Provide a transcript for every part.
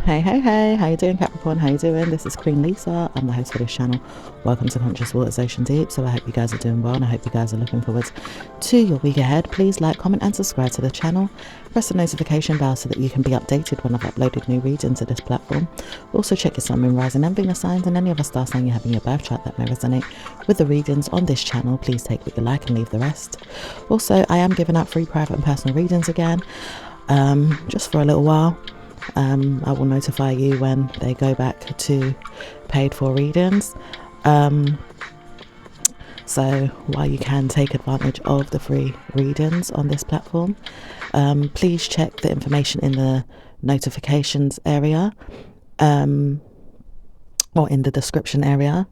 Hey, how you doing, Capricorn? How you doing? This is Queen Lisa. I'm the host for this channel. Welcome to Conscious Waters Ocean Deep. So I hope you guys are doing well, and I hope you guys are looking forward to your week ahead. Please like, comment and subscribe to the channel. Press the notification bell so that you can be updated when I've uploaded new readings to this platform. Also check your sun, moon, rising and Venus signs and any other star sign you have in your birth chart that may resonate with the readings on this channel. Please take what you like and leave the rest. Also, I am giving out free private and personal readings again, just for a little while. I will notify you when they go back to paid for readings. So while you can take advantage of the free readings on this platform, please check the information in the notifications area, or in the description area,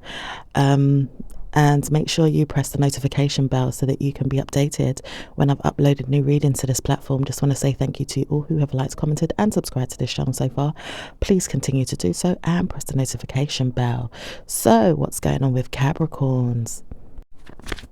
and make sure you press the notification bell so that you can be updated when I've uploaded new readings to this platform. Just want to say thank you to all who have liked, commented and subscribed to this channel so far. Please continue to do so and press the notification bell. So what's going on with Capricorns?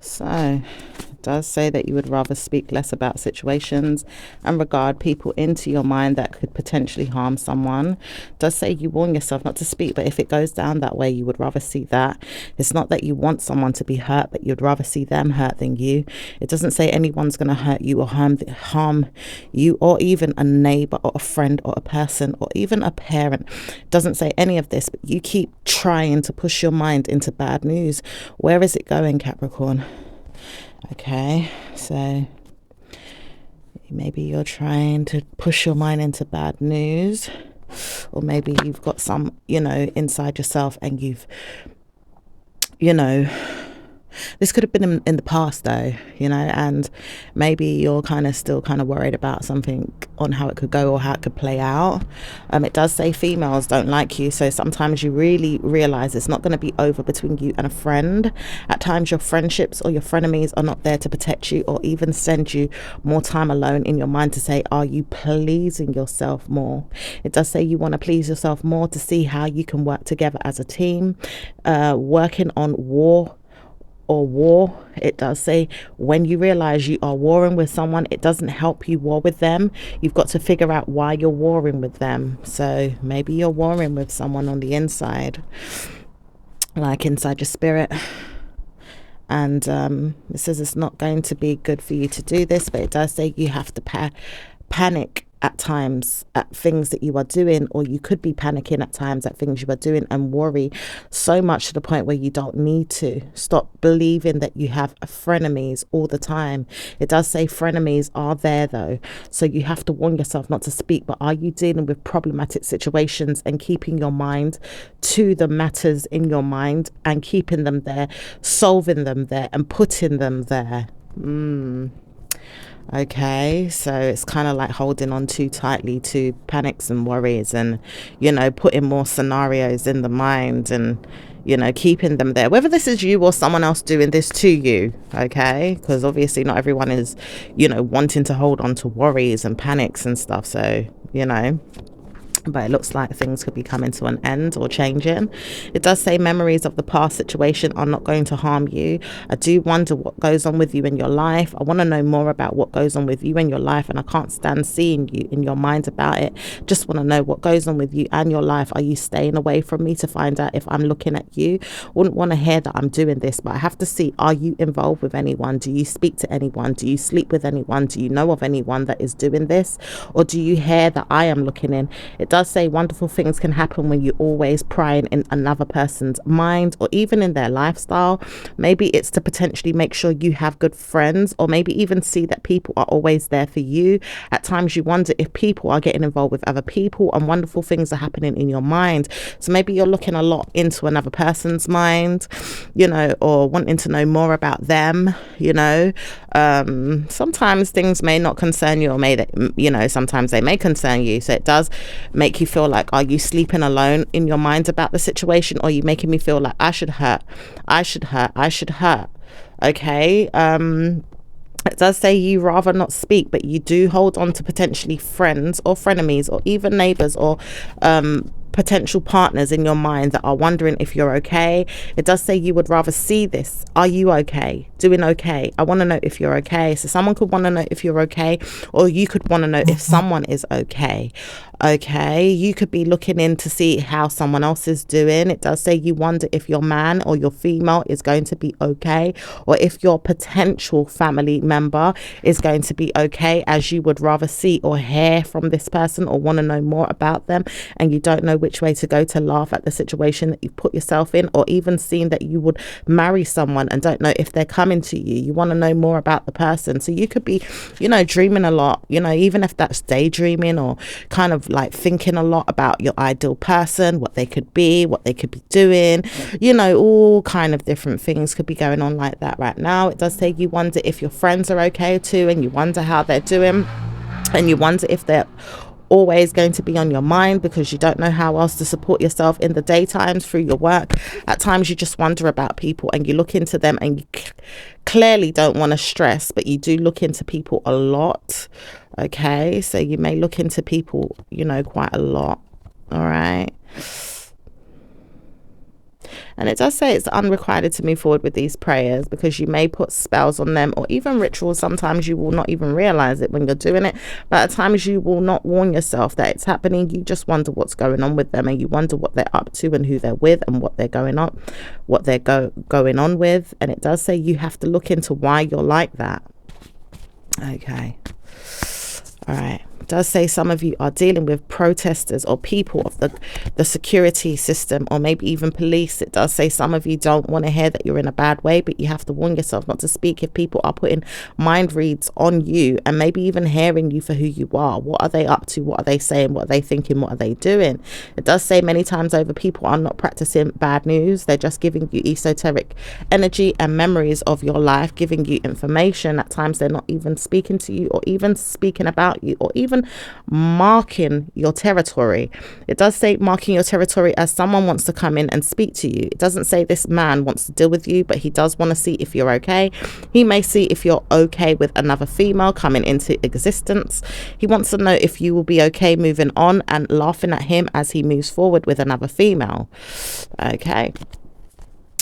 So it does say that you would rather speak less about situations and regard people into your mind that could potentially harm someone. It does say you warn yourself not to speak, but if it goes down that way, you would rather see that. It's not that you want someone to be hurt, but you'd rather see them hurt than you. It doesn't say anyone's going to hurt you or harm you, or even a neighbor or a friend or a person or even a parent. It doesn't say any of this, but you keep trying to push your mind into bad news. Where is it going, Capricorn? Okay, so maybe you're trying to push your mind into bad news, or maybe you've got some, inside yourself, and this could have been in the past though, and maybe you're still worried about something on how it could go or how it could play out. It does say females don't like you, so sometimes you really realize it's not going to be over between you and a friend. At times your friendships or your frenemies are not there to protect you or even send you more time alone in your mind to say, are you pleasing yourself more? It does say you want to please yourself more to see how you can work together as a team, working on war. It does say when you realize you are warring with someone, it doesn't help you war with them. You've got to figure out why you're warring with them. So maybe you're warring with someone on the inside, like inside your spirit. And it says it's not going to be good for you to do this, but it does say you have to panic at times at things that you are doing, or you could be panicking at times at things you are doing, and worry so much to the point where you don't need to. Stop believing that you have frenemies all the time. It does say frenemies are there though, so you have to warn yourself not to speak. But are you dealing with problematic situations and keeping your mind to the matters in your mind and keeping them there, solving them there and putting them there? Okay, so it's like holding on too tightly to panics and worries, and putting more scenarios in the mind, and keeping them there, whether this is you or someone else doing this to you. Okay, because obviously not everyone is wanting to hold on to worries and panics and stuff, so but it looks like things could be coming to an end or changing. It does say memories of the past situation are not going to harm you. I do wonder what goes on with you in your life. I want to know more about what goes on with you in your life, and I can't stand seeing you in your mind about it. Just want to know what goes on with you and your life. Are you staying away from me to find out if I'm looking at you? Wouldn't want to hear that I'm doing this, but I have to see, are you involved with anyone? Do you speak to anyone? Do you sleep with anyone? Do you know of anyone that is doing this? Or do you hear that I am looking in? It does say wonderful things can happen when you're always prying in another person's mind or even in their lifestyle. Maybe it's to potentially make sure you have good friends, or maybe even see that people are always there for you. At times you wonder if people are getting involved with other people, and wonderful things are happening in your mind. So maybe you're looking a lot into another person's mind, or wanting to know more about them. Sometimes things may not concern you, or sometimes they may concern you. So it does make you feel like, are you sleeping alone in your mind about the situation, or are you making me feel like I should hurt? Okay, it does say you rather not speak, but you do hold on to potentially friends or frenemies or even neighbors or potential partners in your mind that are wondering if you're okay. It does say you would rather see this. Are you okay? Doing okay? I want to know if you're okay. So someone could want to know if you're okay, or you could want to know if someone is okay. Okay, you could be looking in to see how someone else is doing. It does say you wonder if your man or your female is going to be okay, or if your potential family member is going to be okay, as you would rather see or hear from this person or want to know more about them, and you don't know which way to go to laugh at the situation that you put yourself in, or even seeing that you would marry someone and don't know if they're coming to you. You want to know more about the person. So you could be, dreaming a lot, even if that's daydreaming, or kind of like thinking a lot about your ideal person, what they could be, what they could be doing, all kind of different things could be going on like that right now. It does say you wonder if your friends are okay too, and you wonder how they're doing, and you wonder if they're always going to be on your mind, because you don't know how else to support yourself in the daytimes through your work. At times you just wonder about people, and you look into them, and you clearly don't want to stress, but you do look into people a lot. Okay, so you may look into people, quite a lot. All right. And it does say it's unrequited to move forward with these prayers, because you may put spells on them, or even rituals. Sometimes you will not even realize it when you're doing it, but at times you will not warn yourself that it's happening. You just wonder what's going on with them, and you wonder what they're up to and who they're with and what they're going on with. And it does say you have to look into why you're like that. Okay. All right. It does say some of you are dealing with protesters or people of the security system, or maybe even police. It does say some of you don't want to hear that you're in a bad way, but you have to warn yourself not to speak if people are putting mind reads on you, and maybe even hearing you for who you are. What are they up to? What are they saying? What are they thinking? What are they doing? It does say many times over, people are not practicing bad news. They're just giving you esoteric energy and memories of your life, giving you information. At times they're not even speaking to you, or even speaking about you, or even marking your territory. It does say marking your territory as someone wants to come in and speak to you. It doesn't say this man wants to deal with you, but he does want to see if you're okay. He may see if you're okay with another female coming into existence. He wants to know if you will be okay moving on and laughing at him as he moves forward with another female. Okay.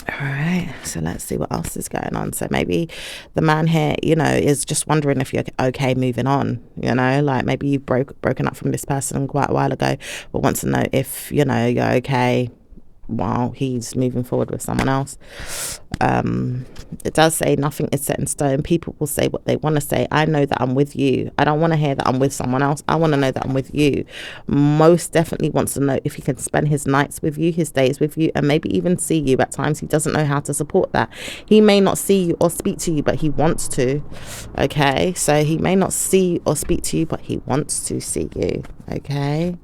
All right, so let's see what else is going on. So maybe the man here, is just wondering if you're okay moving on, like maybe you've broken up from this person quite a while ago, but wants to know if, you're okay while he's moving forward with someone else. It does say nothing is set in stone. People will say what they want to say. I know that I'm with you. I don't want to hear that I'm with someone else. I want to know that I'm with you. Most definitely wants to know if he can spend his nights with you, his days with you, and maybe even see you. At times he doesn't know how to support that. He may not see you or speak to you, but he wants to. Okay, so he may not see or speak to you, but he wants to see you. Okay.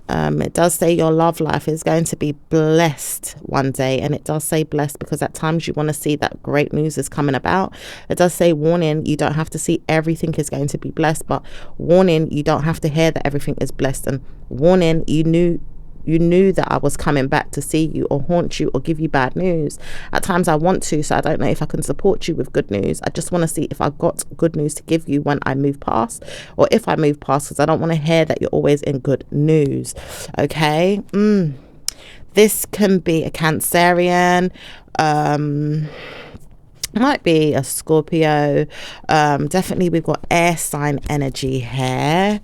It does say your love life is going to be blessed one day, and it does say blessed because at times you want to see that great news is coming about. It does say warning, you don't have to see everything is going to be blessed, but warning, you don't have to hear that everything is blessed, and warning, you knew that I was coming back to see you or haunt you or give you bad news. At times I want to, so I don't know if I can support you with good news. I just want to see if I've got good news to give you when I move past, or if I move past, because I don't want to hear that you're always in good news. Okay. This can be a Cancerian, might be a Scorpio. Definitely we've got air sign energy here.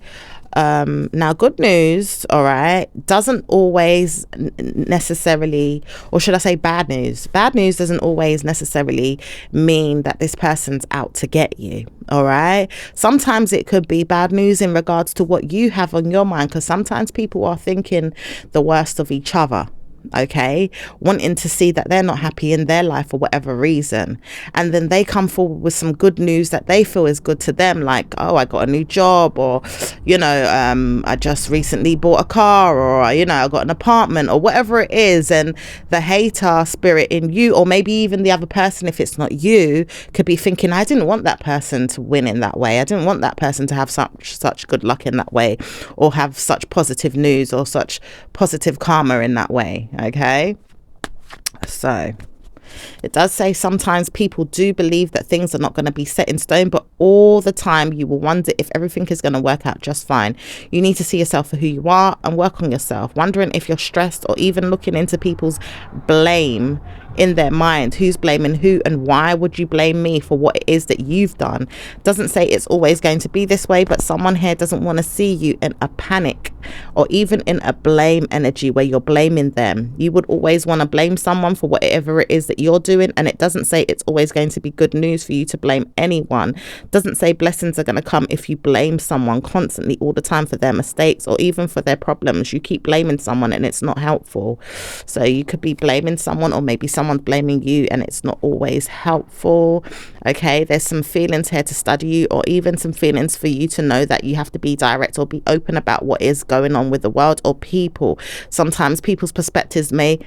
Now good news, all right, doesn't always necessarily, or should I say bad news doesn't always necessarily mean that this person's out to get you. All right, sometimes it could be bad news in regards to what you have on your mind, because sometimes people are thinking the worst of each other. Okay, wanting to see that they're not happy in their life for whatever reason, and then they come forward with some good news that they feel is good to them, like, oh, I got a new job, or I just recently bought a car, or I got an apartment, or whatever it is. And the hater spirit in you, or maybe even the other person, if it's not you, could be thinking, I didn't want that person to win in that way. I didn't want that person to have such good luck in that way, or have such positive news, or such positive karma in that way. Okay, so It does say sometimes people do believe that things are not going to be set in stone, but all the time you will wonder if everything is going to work out just fine. You need to see yourself for who you are and work on yourself. Wondering if you're stressed, or even looking into people's blame in their mind. Who's blaming who, and why would you blame me for what it is that you've done? Doesn't say it's always going to be this way, but someone here doesn't want to see you in a panic or even in a blame energy where you're blaming them. You would always want to blame someone for whatever it is that you're doing, and it doesn't say it's always going to be good news for you to blame anyone. Doesn't say blessings are going to come if you blame someone constantly all the time for their mistakes or even for their problems. You keep blaming someone and it's not helpful. So you could be blaming someone, or maybe someone's blaming you, and it's not always helpful. Okay, there's some feelings here to study you, or even some feelings for you to know that you have to be direct or be open about what is going on with the world or people. Sometimes people's perspectives may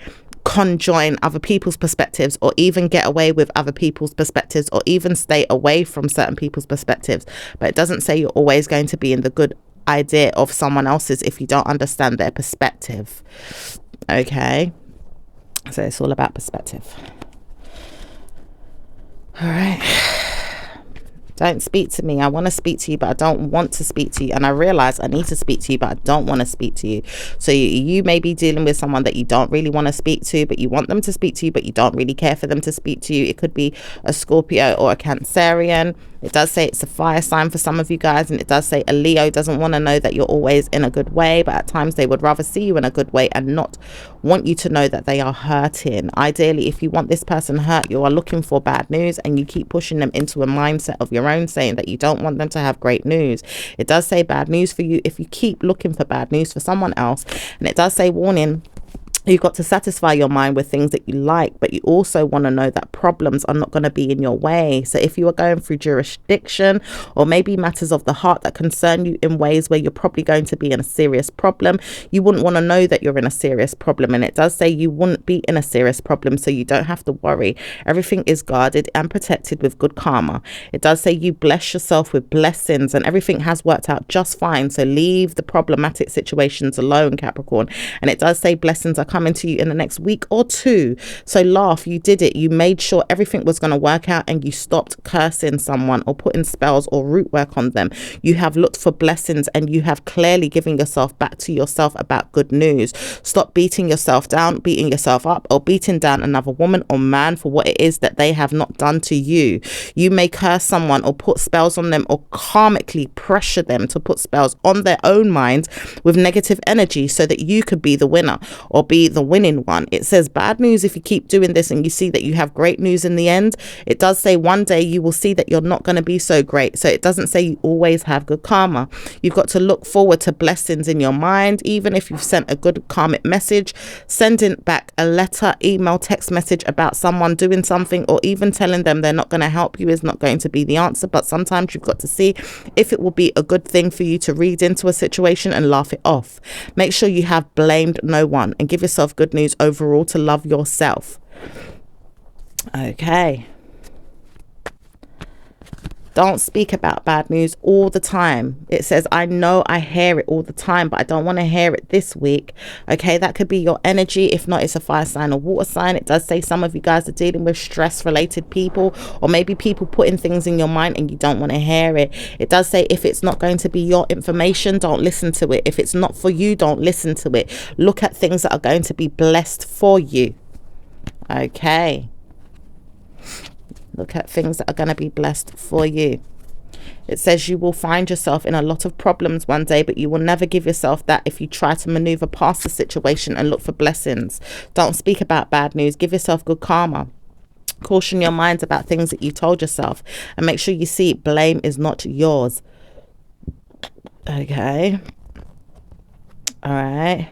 conjoin other people's perspectives, or even get away with other people's perspectives, or even stay away from certain people's perspectives. But it doesn't say you're always going to be in the good idea of someone else's if you don't understand their perspective. Okay, so it's all about perspective. All right. Don't speak to me. I want to speak to you, but I don't want to speak to you. And I realize I need to speak to you, but I don't want to speak to you. So you may be dealing with someone that you don't really want to speak to, but you want them to speak to you, but you don't really care for them to speak to you. It could be a Scorpio or a Cancerian. It does say it's a fire sign for some of you guys, and it does say a Leo doesn't want to know that you're always in a good way, but at times they would rather see you in a good way and not want you to know that they are hurting. Ideally, if you want this person hurt, you are looking for bad news, and you keep pushing them into a mindset of your own, saying that you don't want them to have great news. It does say bad news for you if you keep looking for bad news for someone else, and it does say warning. You've got to satisfy your mind with things that you like, but you also want to know that problems are not going to be in your way. So if you are going through jurisdiction, or maybe matters of the heart that concern you in ways where you're probably going to be in a serious problem, you wouldn't want to know that you're in a serious problem. And it does say you wouldn't be in a serious problem, so you don't have to worry. Everything is guarded and protected with good karma. It does say you bless yourself with blessings, and everything has worked out just fine. So leave the problematic situations alone, Capricorn. And it does say blessings are coming to you in the next week or two. So laugh, you did it. You made sure everything was going to work out, and you stopped cursing someone or putting spells or root work on them. You have looked for blessings, and you have clearly given yourself back to yourself about good news. Stop beating yourself down, beating yourself up, or beating down another woman or man for what it is that they have not done to you. You may curse someone or put spells on them, or karmically pressure them to put spells on their own minds with negative energy so that you could be the winner or be the winning one. It says bad news if you keep doing this and you see that you have great news in the end. It does say one day you will see that you're not going to be so great. So it doesn't say you always have good karma. You've got to look forward to blessings in your mind. Even if you've sent a good karmic message, sending back a letter, email, text message about someone doing something, or even telling them they're not going to help you is not going to be the answer. But sometimes you've got to see if it will be a good thing for you to read into a situation and laugh it off. Make sure you have blamed no one, and give yourself good news overall to love yourself. Okay. Don't speak about bad news all the time. It says, I know I hear it all the time, but I don't want to hear it this week. Okay, that could be your energy. If not, it's a fire sign or water sign. It does say some of you guys are dealing with stress-related people, or maybe people putting things in your mind and you don't want to hear it. It does say if it's not going to be your information, don't listen to it. If it's not for you, don't listen to it. Look at things that are going to be blessed for you. Okay. Look at things that are going to be blessed for you. It says you will find yourself in a lot of problems one day, but you will never give yourself that if you try to maneuver past the situation and look for blessings. Don't speak about bad news. Give yourself good karma. Caution your minds about things that you told yourself, and make sure you see blame is not yours. Okay. All right.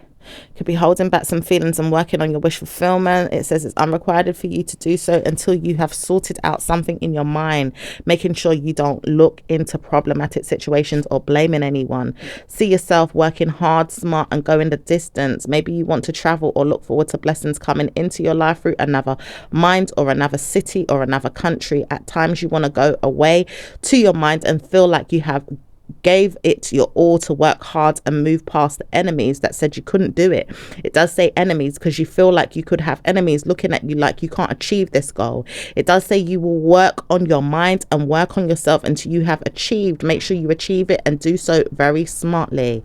Could be holding back some feelings and working on your wish fulfillment. It says it's unrequited for you to do so until you have sorted out something in your mind, making sure you don't look into problematic situations or blaming anyone. See yourself working hard, smart, and going the distance. Maybe you want to travel or look forward to blessings coming into your life through another mind or another city or another country. At times you want to go away to your mind and feel like you have gave it your all to work hard and move past the enemies that said you couldn't do it. It does say enemies because you feel like you could have enemies looking at you like you can't achieve this goal. It does say you will work on your mind and work on yourself until you have achieved. Make sure you achieve it and do so very smartly.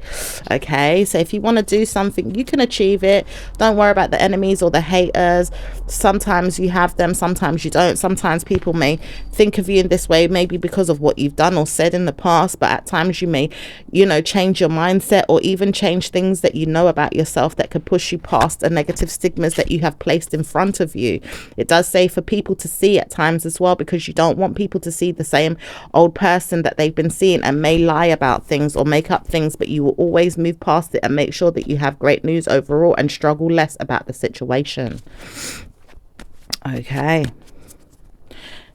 Okay, so if you want to do something, you can achieve it. Don't worry about the enemies or the haters. Sometimes you have them, sometimes you don't. Sometimes people may think of you in this way, maybe because of what you've done or said in the past, but at times you may, change your mindset or even change things that you know about yourself that could push you past the negative stigmas that you have placed in front of you. It does say for people to see at times as well, because you don't want people to see the same old person that they've been seeing and may lie about things or make up things, but you will always move past it and make sure that you have great news overall and struggle less about the situation. Okay.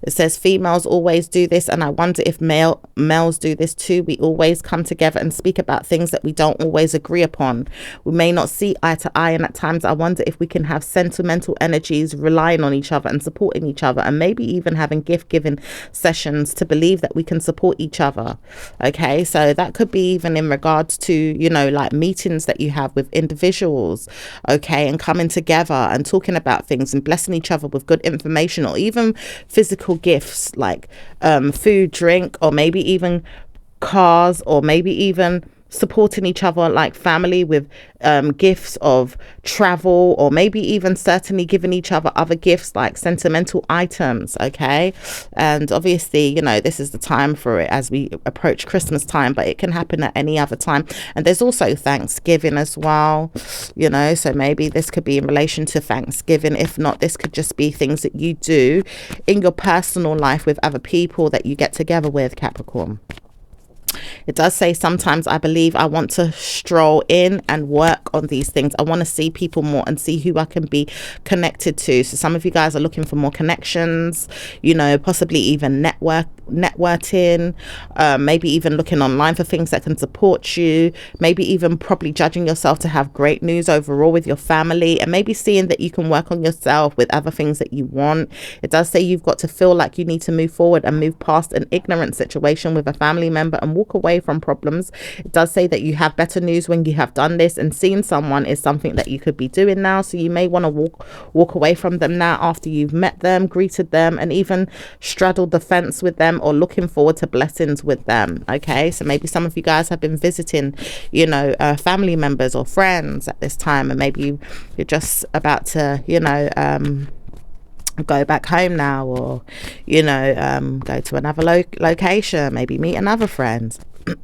It says females always do this, and I wonder if males do this too. We always come together and speak about things that we don't always agree upon. We may not see eye to eye, and at times I wonder if we can have sentimental energies relying on each other and supporting each other, and maybe even having gift-giving sessions to believe that we can support each other. Okay, so that could be even in regards to, like meetings that you have with individuals, okay, and coming together and talking about things and blessing each other with good information, or even physical gifts like food, drink, or maybe even cars, or maybe even supporting each other like family with gifts of travel, or maybe even certainly giving each other other gifts like sentimental items. Okay, and obviously this is the time for it as we approach Christmas time, but it can happen at any other time. And there's also Thanksgiving as well, so maybe this could be in relation to Thanksgiving. If not, this could just be things that you do in your personal life with other people that you get together with, Capricorn. It does say sometimes I believe I want to stroll in and work on these things. I want to see people more and see who I can be connected to. So some of you guys are looking for more connections, possibly even networking, maybe even looking online for things that can support you, maybe even probably judging yourself to have great news overall with your family, and maybe seeing that you can work on yourself with other things that you want. It does say you've got to feel like you need to move forward and move past an ignorant situation with a family member and walk away from problems. It does say that you have better news when you have done this, and seeing someone is something that you could be doing now, so you may want to walk away from them now after you've met them, greeted them, and even straddled the fence with them, or looking forward to blessings with them. Okay, so maybe some of you guys have been visiting family members or friends at this time, and maybe you're just about to go back home now, or go to another location, maybe meet another friend.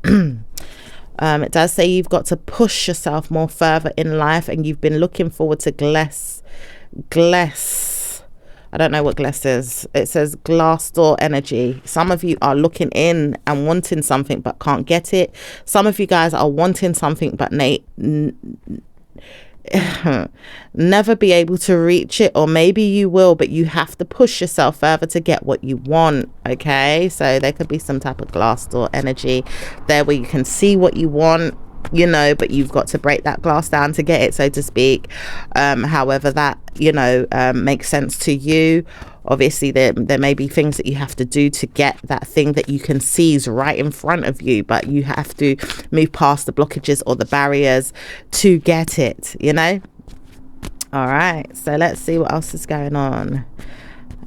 It does say you've got to push yourself more further in life, and you've been looking forward to gless. I don't know what gless is. It says glass door energy. Some of you are looking in and wanting something but can't get it. Some of you guys are wanting something but never be able to reach it, or maybe you will, but you have to push yourself further to get what you want. Okay, so there could be some type of glass door energy there where you can see what you want, but you've got to break that glass down to get it, so to speak. However that makes sense to you. Obviously there may be things that you have to do to get that thing that you can see is right in front of you, but you have to move past the blockages or the barriers to get it. All right, so let's see what else is going on.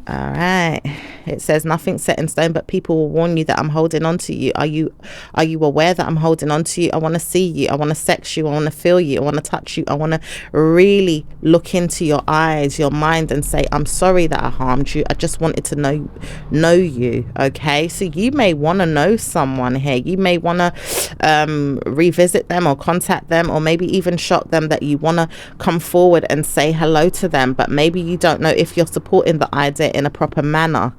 All right, it says nothing's set in stone, but people will warn you that I'm holding on to you. Are you aware that I'm holding on to you? I want to see you. I want to sex you. I want to feel you. I want to touch you. I want to really look into your eyes, your mind, and say, I'm sorry that I harmed you. I just wanted to know you. Okay, so you may want to know someone here. You may want to revisit them or contact them, or maybe even shock them that you want to come forward and say hello to them, but maybe you don't know if you're supporting the idea in a proper manner.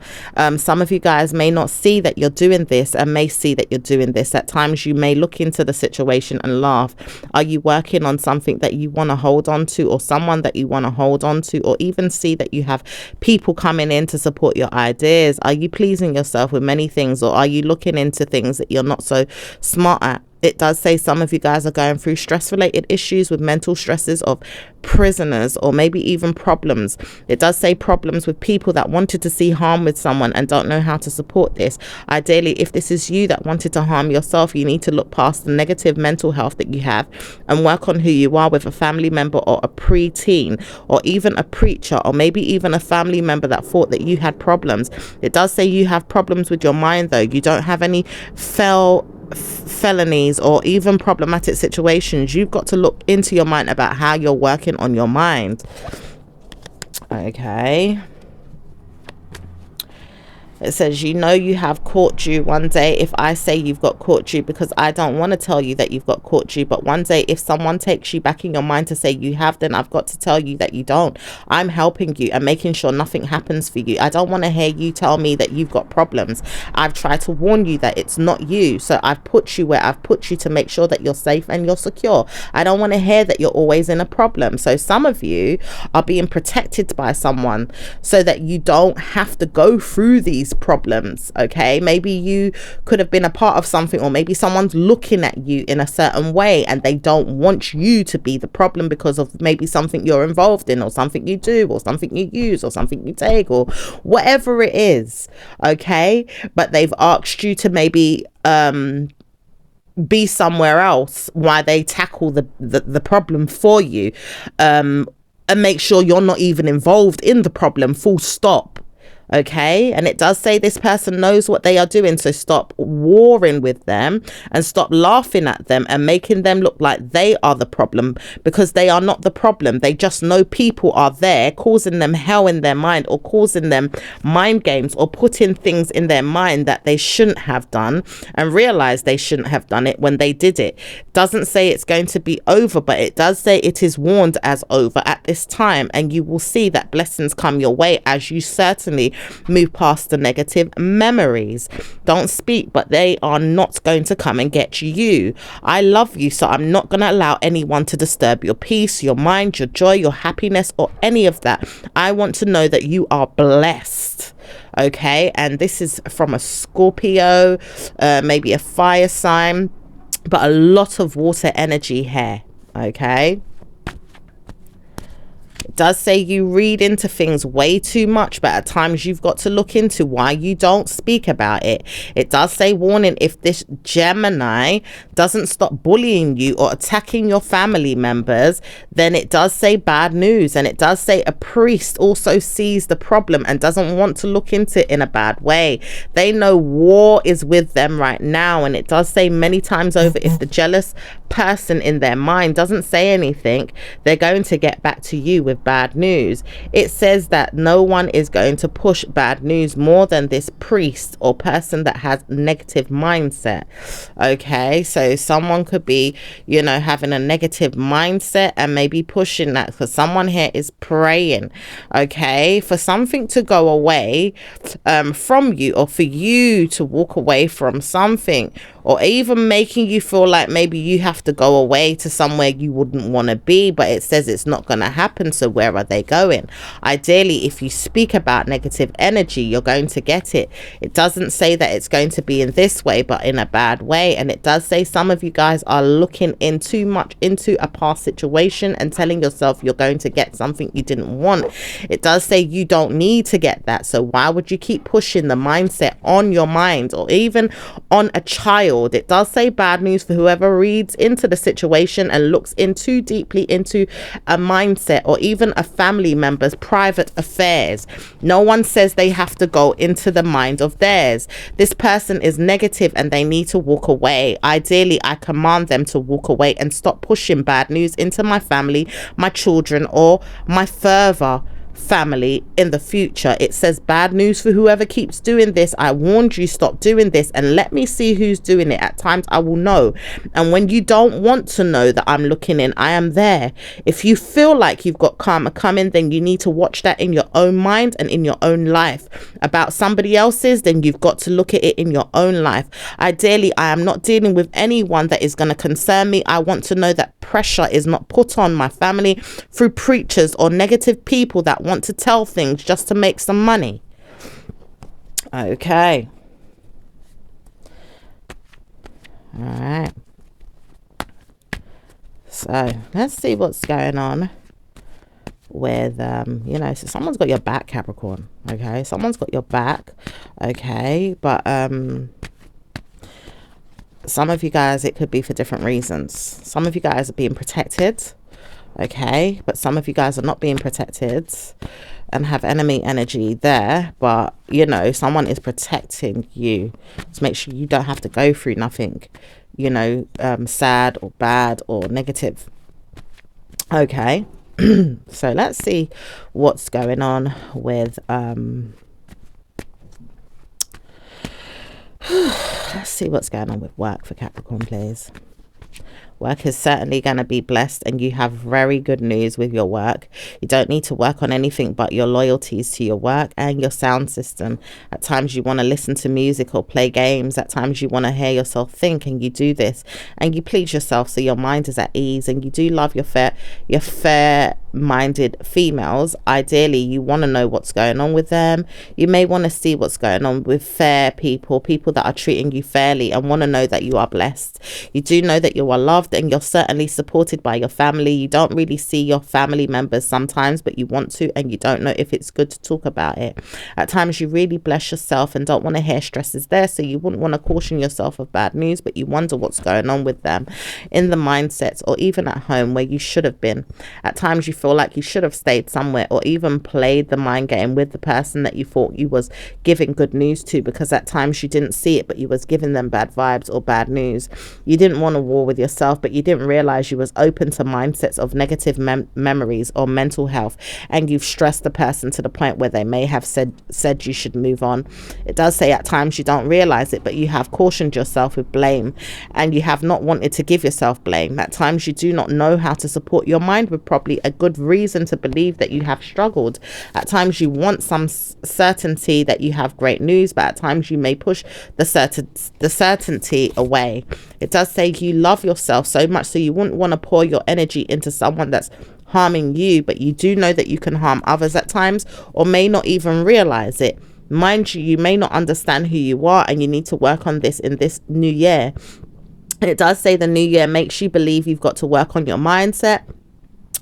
Some of you guys may not see that you're doing this, and may see that you're doing this. At times you may look into the situation and laugh. Are you working on something that you want to hold on to, or someone that you want to hold on to, or even see that you have people coming in to support your ideas? Are you pleasing yourself with many things, or are you looking into things that you're not so smart at? it does say some of you guys are going through stress related issues with mental stresses of prisoners, or maybe even problems. It does say problems with people that wanted to see harm with someone and don't know how to support this. Ideally, if this is you that wanted to harm yourself, you need to look past the negative mental health that you have and work on who you are with a family member or a pre-teen, or even a preacher, or maybe even a family member that thought that you had problems. It does say you have problems with your mind though. You don't have any felonies or even problematic situations. You've got to look into your mind about how you're working on your mind. Okay. It says, you know, you have court due one day. If I say you've got court due, because I don't want to tell you that you've got court due, but one day if someone takes you back in your mind to say you have, then I've got to tell you that you don't. I'm helping you and making sure nothing happens for you. I don't want to hear you tell me that you've got problems. I've tried to warn you that it's not you. So I've put you where I've put you to make sure that you're safe and you're secure. I don't want to hear that you're always in a problem. So some of you are being protected by someone so that you don't have to go through these problems. Okay, maybe you could have been a part of something, or maybe someone's looking at you in a certain way and they don't want you to be the problem because of maybe something you're involved in, or something you do, or something you use, or something you take, or whatever it is. Okay, but they've asked you to maybe be somewhere else while they tackle the problem for you, and make sure you're not even involved in the problem, full stop. Okay, and it does say this person knows what they are doing, so stop warring with them and stop laughing at them and making them look like they are the problem, because they are not the problem. They just know people are there causing them hell in their mind, or causing them mind games, or putting things in their mind that they shouldn't have done and realize they shouldn't have done it when they did it. Doesn't say it's going to be over, but it does say it is warned as over at this time, and you will see that blessings come your way as you certainly move past the negative memories. Don't speak, but they are not going to come and get you. I love you, so I'm not going to allow anyone to disturb your peace, your mind, your joy, your happiness, or any of that. I want to know that you are blessed. Okay, and this is from a Scorpio, maybe a fire sign, but a lot of water energy here. Okay, it does say you read into things way too much, but at times you've got to look into why you don't speak about it. It does say warning, if this Gemini doesn't stop bullying you or attacking your family members, then it does say bad news. And it does say a priest also sees the problem and doesn't want to look into it in a bad way. They know war is with them right now. And it does say many times over, if the jealous person in their mind doesn't say anything, they're going to get back to you with bad news. It says that no one is going to push bad news more than this priest or person that has negative mindset. Okay, so someone could be, you know, having a negative mindset and maybe pushing that, because someone here is praying, okay, for something to go away from you, or for you to walk away from something, or even making you feel like maybe you have to go away to somewhere you wouldn't want to be, but it says it's not going to happen. So where are they going? Ideally, if you speak about negative energy, you're going to get it. It doesn't say that it's going to be in this way, but in a bad way. And it does say some of you guys are looking in too much into a past situation and telling yourself you're going to get something you didn't want. It does say you don't need to get that. So why would you keep pushing the mindset on your mind, or even on a child? It does say bad news for whoever reads into the situation and looks in too deeply into a mindset, or even a family member's private affairs. No one says they have to go into the mind of theirs. This person is negative and they need to walk away. Ideally, I command them to walk away and stop pushing bad news into my family, my children, or my further family in the future. It says bad news for whoever keeps doing this. I warned you, stop doing this, and let me see who's doing it. At times I will know, and when you don't want to know that I'm looking in, I am there. If you feel like you've got karma coming, then you need to watch that in your own mind and in your own life. About somebody else's, then you've got to look at it in your own life. Ideally, I am not dealing with anyone that is going to concern me. I want to know that pressure is not put on my family through preachers or negative people that want to tell things just to make some money. Okay. All right. So let's see what's going on with you know, so someone's got your back, Capricorn. Okay, someone's got your back. Okay, but some of you guys, it could be for different reasons. Some of you guys are being protected, okay, but some of you guys are not being protected and have enemy energy there. But you know, someone is protecting you to make sure you don't have to go through nothing, you know, sad or bad or negative. Okay. So let's see what's going on with let's see what's going on with work for Capricorn, please. Work is certainly going to be blessed, and you have very good news with your work. You don't need to work on anything but your loyalties to your work and your sound system. At times you want to listen to music or play games. At times you want to hear yourself think, and you do this and you please yourself so your mind is at ease. And you do love your fair minded females. Ideally you want to know what's going on with them. You may want to see what's going on with fair people that are treating you fairly, and want to know that you are blessed. You do know that you are loved, and you're certainly supported by your family. You don't really see your family members sometimes, but you want to, and you don't know if it's good to talk about it. At times you really bless yourself and don't want to hear stresses there, so you wouldn't want to caution yourself of bad news, but you wonder what's going on with them in the mindsets or even at home where you should have been. At times you feel like you should have stayed somewhere or even played the mind game with the person that you thought you was giving good news to, because at times you didn't see it, but you was giving them bad vibes or bad news. You didn't want to war with yourself, but you didn't realize you was open to mindsets of negative memories or mental health, and you've stressed the person to the point where they may have said you should move on. It does say at times you don't realize it, but you have cautioned yourself with blame, and you have not wanted to give yourself blame. At times you do not know how to support your mind with probably a good reason to believe that you have struggled. At times you want some certainty that you have great news, but at times you may push the certainty away. It does say you love yourself so much so you wouldn't want to pour your energy into someone that's harming you, but you do know that you can harm others at times, or may not even realize it. Mind you, you may not understand who you are, and you need to work on this in this new year. It does say the new year makes you believe you've got to work on your mindset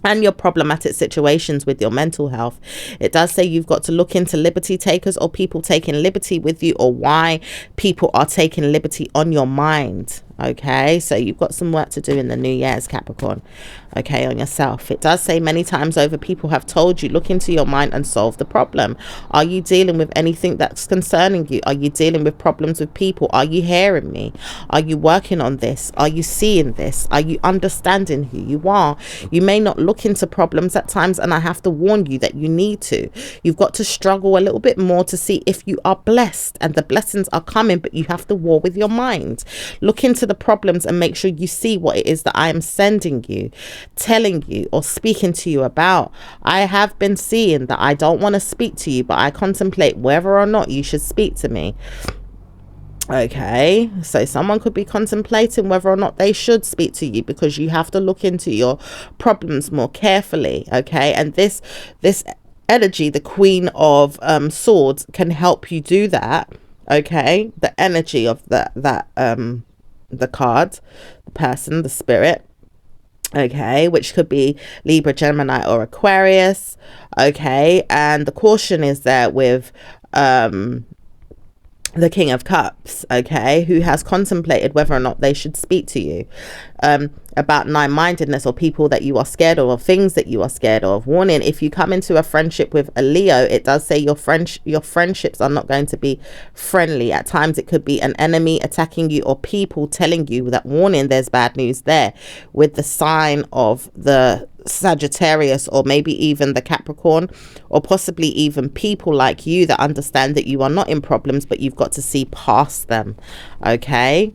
and your problematic situations with your mental health. It does say you've got to look into liberty takers or people taking liberty with you, or why people are taking liberty on your mind. Okay, so you've got some work to do in the new year's Capricorn, okay, on yourself. It does say many times over people have told you look into your mind and solve the problem. Are you dealing with anything that's concerning you? Are you dealing with problems with people? Are you hearing me? Are you working on this? Are you seeing this? Are you understanding who you are? You may not look into problems at times, and I have to warn you that you need to. You've got to struggle a little bit more to see if you are blessed, and the blessings are coming, but you have to war with your mind. Look into the problems and make sure you see what it is that I am sending you, telling you, or speaking to you about. I have been seeing that I don't want to speak to you, but I contemplate whether or not you should speak to me. Okay, so someone could be contemplating whether or not they should speak to you, because you have to look into your problems more carefully. Okay, and this energy, the Queen of Swords, can help you do that. Okay, the energy of the card, the person, the spirit, okay, which could be Libra, Gemini, or Aquarius. Okay, and the caution is there with the King of Cups, okay, who has contemplated whether or not they should speak to you about nine-mindedness, or people that you are scared of, or things that you are scared of. Warning, if you come into a friendship with a Leo, it does say your friendships are not going to be friendly. At times it could be an enemy attacking you, or people telling you that, warning, there's bad news there, with the sign of the Sagittarius, or maybe even the Capricorn, or possibly even people like you that understand that you are not in problems, but you've got to see past them. Okay,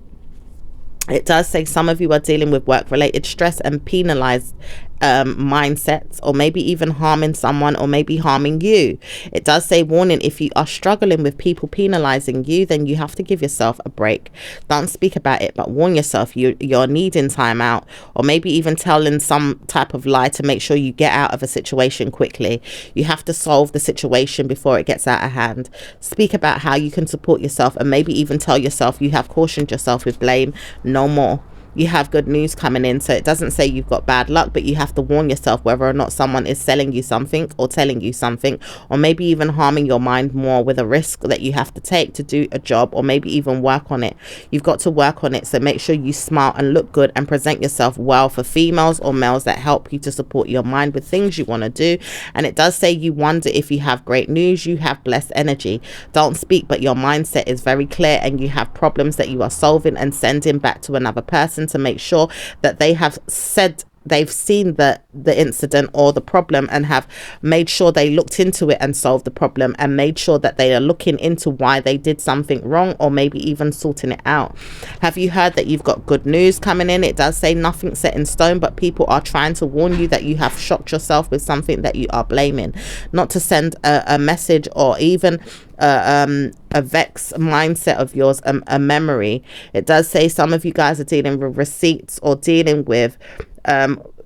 it does say some of you are dealing with work-related stress and penalized mindsets, or maybe even harming someone, or maybe harming you. It does say, warning, if you are struggling with people penalizing you, then you have to give yourself a break. Don't speak about it, but warn yourself you're needing time out, or maybe even telling some type of lie to make sure you get out of a situation quickly. You have to solve the situation before it gets out of hand. Speak about how you can support yourself, and maybe even tell yourself you have cautioned yourself with blame. No more. you have good news coming in. So it doesn't say you've got bad luck, but you have to warn yourself whether or not someone is selling you something or telling you something, or maybe even harming your mind more with a risk that you have to take to do a job, or maybe even work on it. You've got to work on it. So make sure you smile and look good and present yourself well for females or males that help you to support your mind with things you want to do. And it does say you wonder if you have great news. You have blessed energy. Don't speak, but your mindset is very clear, and you have problems that you are solving and sending back to another person to make sure that they have said they've seen the incident or the problem and have made sure they looked into it and solved the problem, and made sure that they are looking into why they did something wrong, or maybe even sorting it out. Have you heard that you've got good news coming in? It does say nothing set in stone, but people are trying to warn you that you have shocked yourself with something that you are blaming. Not to send a message or even a vex mindset of yours, a memory. It does say some of you guys are dealing with receipts or dealing with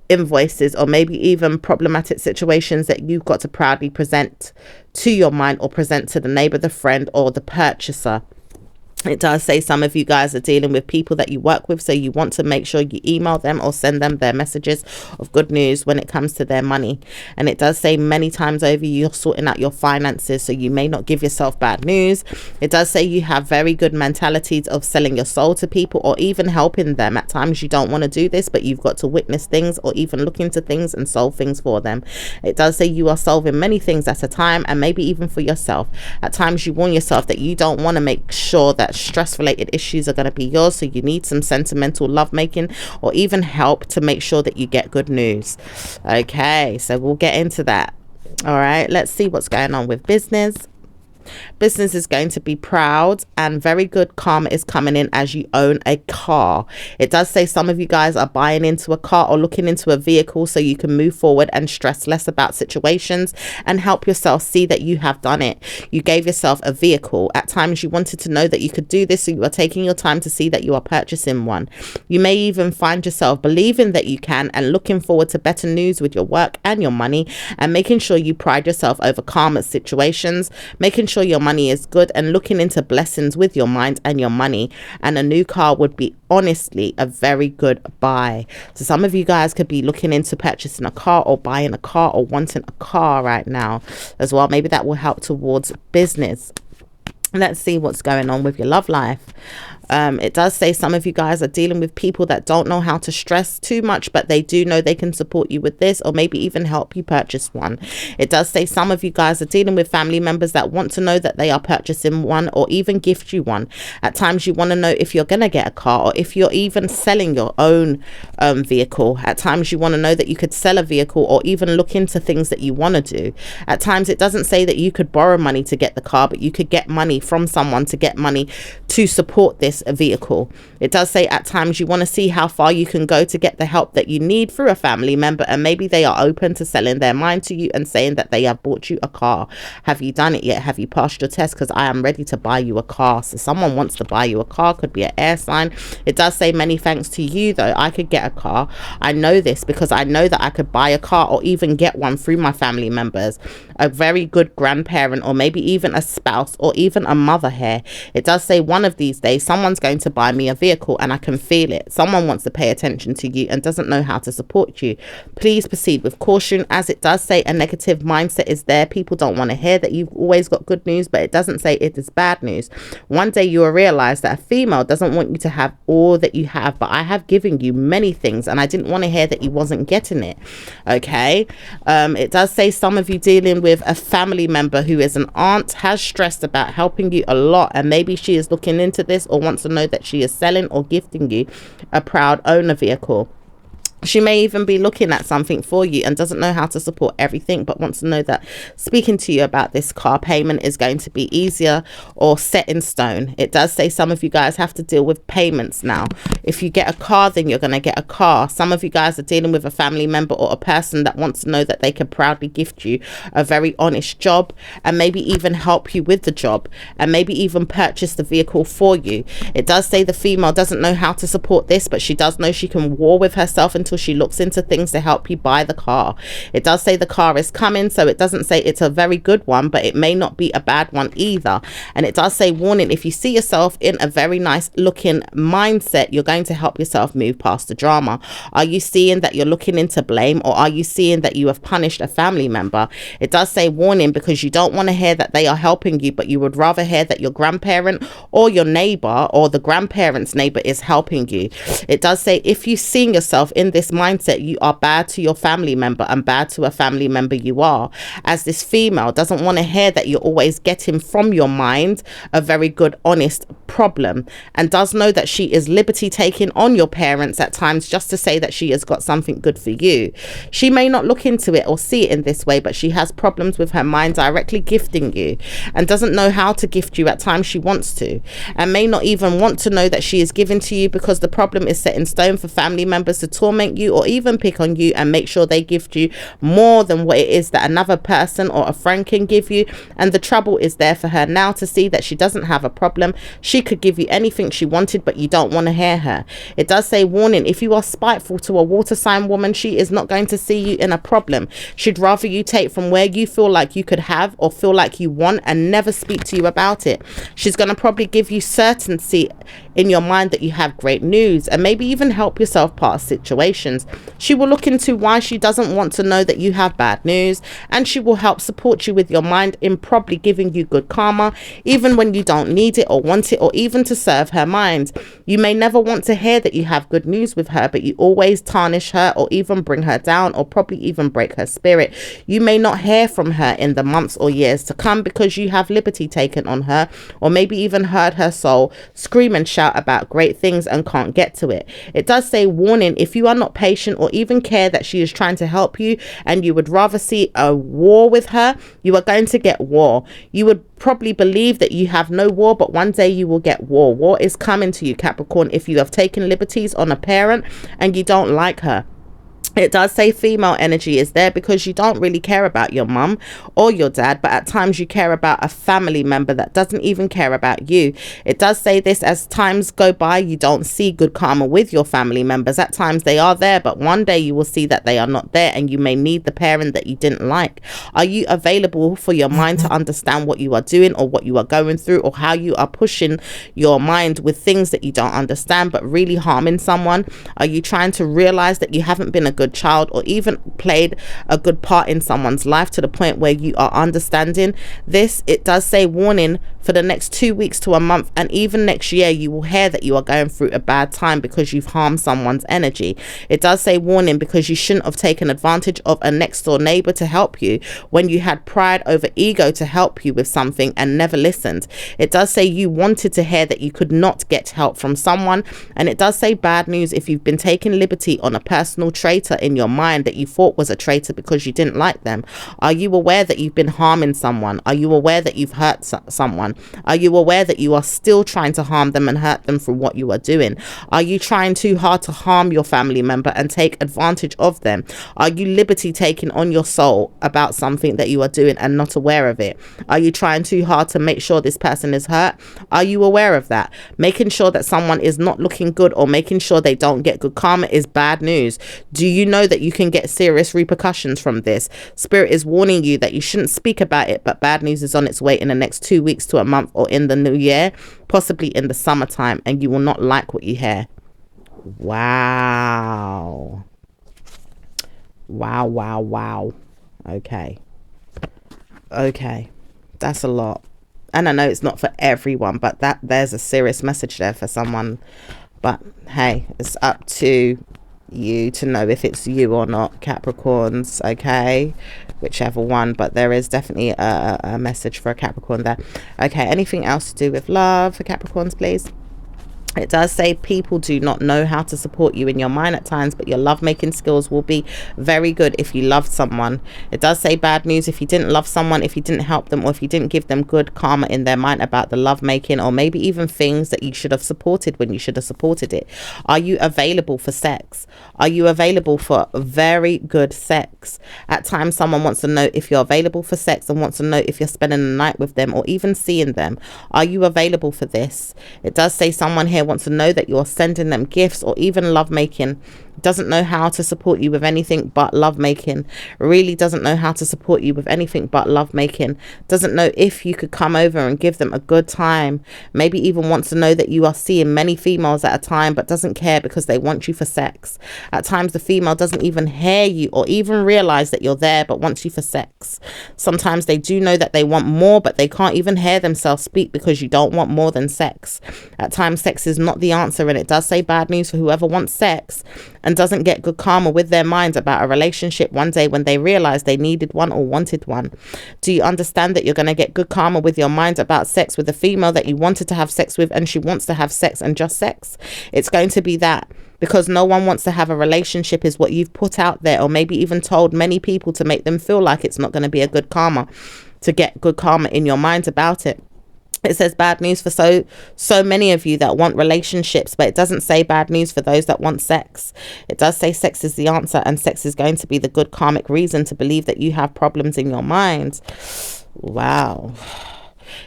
invoices, or maybe even problematic situations that you've got to proudly present to your mind, or present to the neighbor, the friend, or the purchaser. It does say some of you guys are dealing with people that you work with, so you want to make sure you email them or send them their messages of good news when it comes to their money. And it does say many times over you're sorting out your finances, so you may not give yourself bad news. It does say you have very good mentalities of selling your soul to people, or even helping them. At times you don't want to do this, but you've got to witness things or even look into things and solve things for them. It does say you are solving many things at a time, and maybe even for yourself. At times you warn yourself that you don't want to make sure that stress related issues are going to be yours, so you need some sentimental lovemaking or even help to make sure that you get good news. Okay, so we'll get into that. All right, let's see what's going on with business. Business is going to be proud, and very good karma is coming in as you own a car. It does say some of you guys are buying into a car or looking into a vehicle so you can move forward and stress less about situations and help yourself see that you have done it. You gave yourself a vehicle. At times you wanted to know that you could do this, so you are taking your time to see that you are purchasing one. You may even find yourself believing that you can and looking forward to better news with your work and your money, and making sure you pride yourself over karma situations, making sure your money is good, and looking into blessings with your mind and your money. And a new car would be honestly a very good buy. So some of you guys could be looking into purchasing a car or buying a car or wanting a car right now as well. Maybe that will help towards business. Let's see what's going on with your love life. It does say some of you guys are dealing with people that don't know how to stress too much, but they do know they can support you with this, or maybe even help you purchase one. It does say some of you guys are dealing with family members that want to know that they are purchasing one, or even gift you one. At times you want to know if you're going to get a car, or if you're even selling your own vehicle. At times you want to know that you could sell a vehicle, or even look into things that you want to do. At times it doesn't say that you could borrow money to get the car, but you could get money from someone to get money to support this vehicle. It does say at times you want to see how far you can go to get the help that you need through a family member, and maybe they are open to selling their mind to you and saying that they have bought you a car. Have you done it yet? Have you passed your test? Because I am ready to buy you a car. So someone wants to buy you a car. Could be an air sign. It does say many thanks to you though, I could get a car. I know this because I know that I could buy a car or even get one through my family members, a very good grandparent, or maybe even a spouse, or even a mother here. It does say one of these days someone's going to buy me a vehicle, and I can feel it. Someone wants to pay attention to you and doesn't know how to support you. Please proceed with caution, as it does say a negative mindset is there. People don't want to hear that you've always got good news, but it doesn't say it is bad news. One day you will realize that a female doesn't want you to have all that you have, but I have given you many things, and I didn't want to hear that you wasn't getting it. Okay. It does say some of you dealing with a family member who is an aunt, has stressed about helping you a lot, and maybe she is looking into this or wants to know that she is selling or gifting you a proud owner vehicle. She may even be looking at something for you and doesn't know how to support everything, but wants to know that speaking to you about this car payment is going to be easier or set in stone. It does say some of you guys have to deal with payments now. If you get a car, then you're going to get a car. Some of you guys are dealing with a family member or a person that wants to know that they can proudly gift you a very honest job, and maybe even help you with the job, and maybe even purchase the vehicle for you. It does say the female doesn't know how to support this, but she does know she can war with herself into until she looks into things to help you buy the car. It does say the car is coming, so it doesn't say it's a very good one, but it may not be a bad one either. And it does say, warning, if you see yourself in a very nice looking mindset, you're going to help yourself move past the drama. Are you seeing that you're looking into blame, or are you seeing that you have punished a family member? It does say, warning, because you don't want to hear that they are helping you, but you would rather hear that your grandparent or your neighbor or the grandparent's neighbor is helping you. It does say, if you seeing yourself in this mindset, you are bad to your family member and bad to a family member you are. As this female doesn't want to hear that you're always getting from your mind a very good, honest problem, and does know that she is liberty taking on your parents at times just to say that she has got something good for you. She may not look into it or see it in this way, but she has problems with her mind directly gifting you and doesn't know how to gift you at times she wants to, and may not even want to know that she is giving to you, because the problem is set in stone for family members to torment you or even pick on you and make sure they gift you more than what it is that another person or a friend can give you. And the trouble is there for her now to see that she doesn't have a problem. She could give you anything she wanted, but you don't want to hear her. It does say, warning, if you are spiteful to a water sign woman, she is not going to see you in a problem. She'd rather you take from where you feel like you could have or feel like you want and never speak to you about it. She's going to probably give you certainty in your mind that you have great news, and maybe even help yourself past situations. She will look into why she doesn't want to know that you have bad news, and she will help support you with your mind in probably giving you good karma, even when you don't need it or want it, or even to serve her mind. You may never want to hear that you have good news with her, but you always tarnish her or even bring her down, or probably even break her spirit. You may not hear from her in the months or years to come because you have liberty taken on her, or maybe even heard her soul scream and shout about great things and can't get to it. It does say, warning, if you are not patient or even care that she is trying to help you and you would rather see a war with her, you are going to get war. You would probably believe that you have no war, but one day you will get war. War is coming to you, Capricorn, if you have taken liberties on a parent and you don't like her. It does say female energy is there because you don't really care about your mum or your dad, but at times you care about a family member that doesn't even care about you. It does say this, as times go by, you don't see good karma with your family members. At times they are there, but one day you will see that they are not there, and you may need the parent that you didn't like. Are you available for your mind to understand what you are doing or what you are going through, or how you are pushing your mind with things that you don't understand but really harming someone? Are you trying to realize that you haven't been a good child or even played a good part in someone's life to the point where you are understanding this? It does say, warning, for the next 2 weeks to a month and even next year, you will hear that you are going through a bad time because you've harmed someone's energy. It does say, warning, because you shouldn't have taken advantage of a next door neighbor to help you when you had pride over ego to help you with something and never listened. It does say you wanted to hear that you could not get help from someone. And it does say, bad news, if you've been taking liberty on a personal traitor in your mind that you thought was a traitor because you didn't like them. Are you aware that you've been harming someone? Are you aware that you've hurt someone? Are you aware that you are still trying to harm them and hurt them for what you are doing? Are you trying too hard to harm your family member and take advantage of them? Are you liberty taking on your soul about something that you are doing and not aware of it? Are you trying too hard to make sure this person is hurt? Are you aware of that? Making sure that someone is not looking good or making sure they don't get good karma is bad news. Do you know that you can get serious repercussions from this? Spirit is warning you that you shouldn't speak about it, but bad news is on its way in the next 2 weeks to a month or in the new year, possibly in the summertime, and you will not like what you hear. Wow. Wow. Okay, that's a lot, and I know it's not for everyone, but there's a serious message there for someone. But hey, it's up to you to know if it's you or not, Capricorns, okay, whichever one, but there is definitely a message for a Capricorn there. Okay, anything else to do with love for Capricorns, please? It does say people do not know how to support you in your mind at times, but your lovemaking skills will be very good if you love someone. It does say bad news if you didn't love someone, if you didn't help them, or if you didn't give them good karma in their mind about the lovemaking, or maybe even things that you should have supported when you should have supported it. Are you available for sex? Are you available for very good sex? At times someone wants to know if you're available for sex and wants to know if you're spending the night with them or even seeing them. Are you available for this? It does say someone here here wants to know that you're sending them gifts or even lovemaking. Doesn't know how to support you with anything but lovemaking. Really doesn't know how to support you with anything but lovemaking. Doesn't know if you could come over and give them a good time. Maybe even wants to know that you are seeing many females at a time, but doesn't care because they want you for sex. At times the female doesn't even hear you or even realize that you're there, but wants you for sex. Sometimes they do know that they want more, but they can't even hear themselves speak because you don't want more than sex. At times sex is not the answer, and it does say bad news for whoever wants sex and doesn't get good karma with their minds about a relationship one day when they realize they needed one or wanted one. Do you understand that you're going to get good karma with your mind about sex with a female that you wanted to have sex with, and she wants to have sex and just sex? It's going to be that, because no one wants to have a relationship is what you've put out there, or maybe even told many people to make them feel like it's not going to be a good karma, to get good karma in your mind about it. It says bad news for so many of you that want relationships, but it doesn't say bad news for those that want sex. It does say sex is the answer, and sex is going to be the good karmic reason to believe that you have problems in your mind. Wow.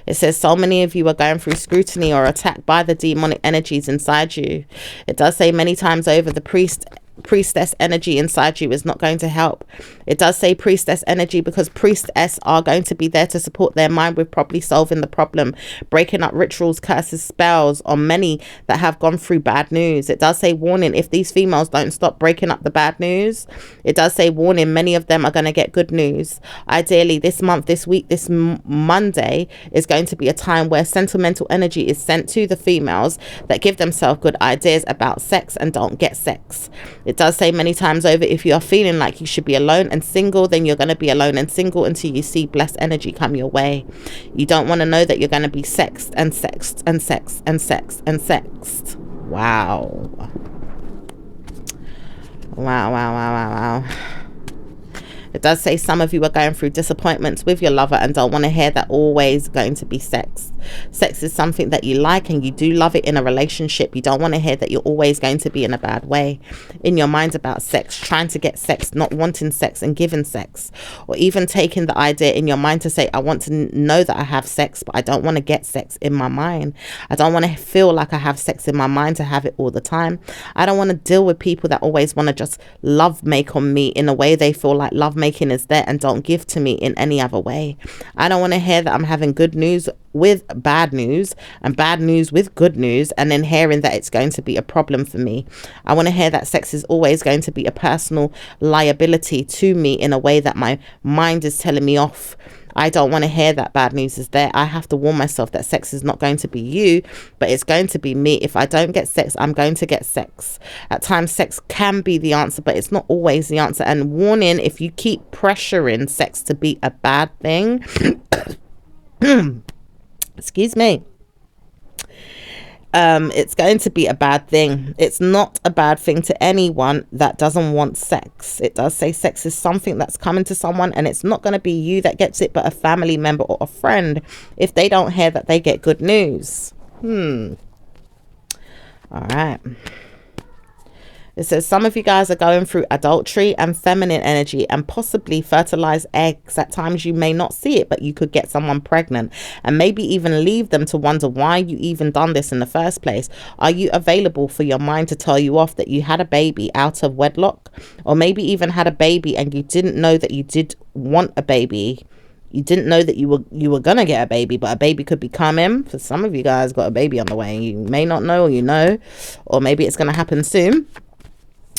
It says so many of you are going through scrutiny or attacked by the demonic energies inside you. It does say many times over the priestess energy inside you is not going to help. It does say priestess energy because priestess are going to be there to support their mind with probably solving the problem, breaking up rituals, curses, spells on many that have gone through bad news. It does say warning, if these females don't stop breaking up the bad news. It does say warning, many of them are going to get good news. Ideally this month, this week, this Monday is going to be a time where sentimental energy is sent to the females that give themselves good ideas about sex and don't get sex. It does say many times over, if you are feeling like you should be alone and single, then you're going to be alone and single until you see blessed energy come your way. You don't want to know that you're going to be sexed and sexed and sexed and sexed and sexed. Wow. Wow, wow, wow, wow, wow. It does say some of you are going through disappointments with your lover and don't want to hear that always going to be sex. Sex is something that you like and you do love it in a relationship. You don't want to hear that you're always going to be in a bad way in your mind about sex, trying to get sex, not wanting sex and giving sex, or even taking the idea in your mind to say, I want to know that I have sex, but I don't want to get sex in my mind. I don't want to feel like I have sex in my mind to have it all the time. I don't want to deal with people that always want to just love make on me in a way they feel like love making is there and don't give to me in any other way. I don't want to hear that I'm having good news with bad news and bad news with good news and then hearing that it's going to be a problem for me. I want to hear that sex is always going to be a personal liability to me in a way that my mind is telling me off. I don't want to hear that bad news is there. I have to warn myself that sex is not going to be you, but it's going to be me. If I don't get sex, I'm going to get sex. At times, sex can be the answer, but it's not always the answer. And warning, if you keep pressuring sex to be a bad thing, excuse me, it's going to be a bad thing. It's not a bad thing to anyone that doesn't want sex. It does say sex is something that's coming to someone, and it's not going to be you that gets it, but a family member or a friend if they don't hear that they get good news. All right. It says some of you guys are going through adultery and feminine energy and possibly fertilized eggs. At times you may not see it, but you could get someone pregnant and maybe even leave them to wonder why you even done this in the first place. Are you available for your mind to tell you off that you had a baby out of wedlock, or maybe even had a baby and you didn't know that you did want a baby? You didn't know that you were gonna get a baby, but a baby could be coming. For some of you guys got a baby on the way. You may not know, or you know, or maybe it's gonna happen soon.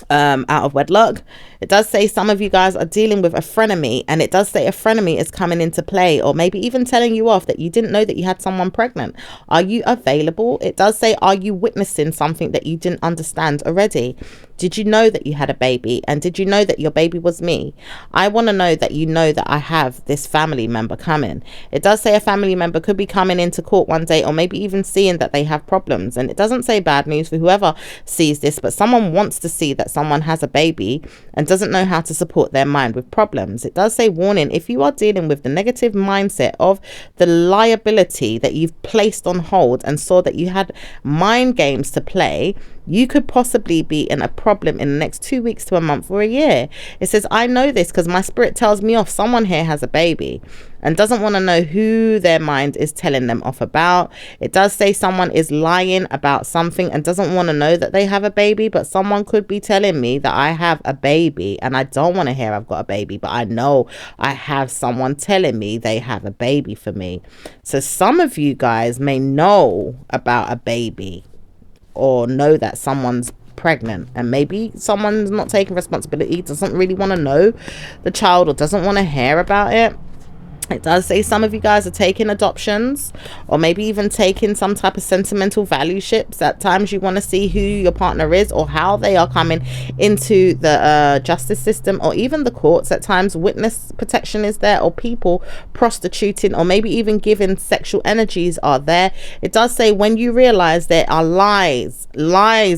Out of wedlock. It does say some of you guys are dealing with a frenemy, and it does say a frenemy is coming into play, or maybe even telling you off that you didn't know that you had someone pregnant. Are you available? It does say, are you witnessing something that you didn't understand already? Did you know that you had a baby? And did you know that your baby was me? I want to know that you know that I have this family member coming. It does say a family member could be coming into court one day, or maybe even seeing that they have problems. And it doesn't say bad news for whoever sees this, but someone wants to see that someone has a baby and doesn't know how to support their mind with problems. It does say warning, if you are dealing with the negative mindset of the liability that you've placed on hold and saw that you had mind games to play, you could possibly be in a problem in the next 2 weeks to a month or a year. It says, I know this because my spirit tells me off. Someone here has a baby. and doesn't want to know who their mind is telling them off about. It does say someone is lying about something and doesn't want to know that they have a baby, but someone could be telling me that I have a baby and I don't want to hear I've got a baby, but I know I have someone telling me they have a baby for me. So some of you guys may know about a baby or know that someone's pregnant, and maybe someone's not taking responsibility, doesn't really want to know the child or doesn't want to hear about it. It does say some of you guys are taking adoptions or maybe even taking some type of sentimental value ships. At times you want to see who your partner is or how they are coming into the justice system or even the courts. At times witness protection is there, or people prostituting or maybe even giving sexual energies are there. It does say when you realize there are lies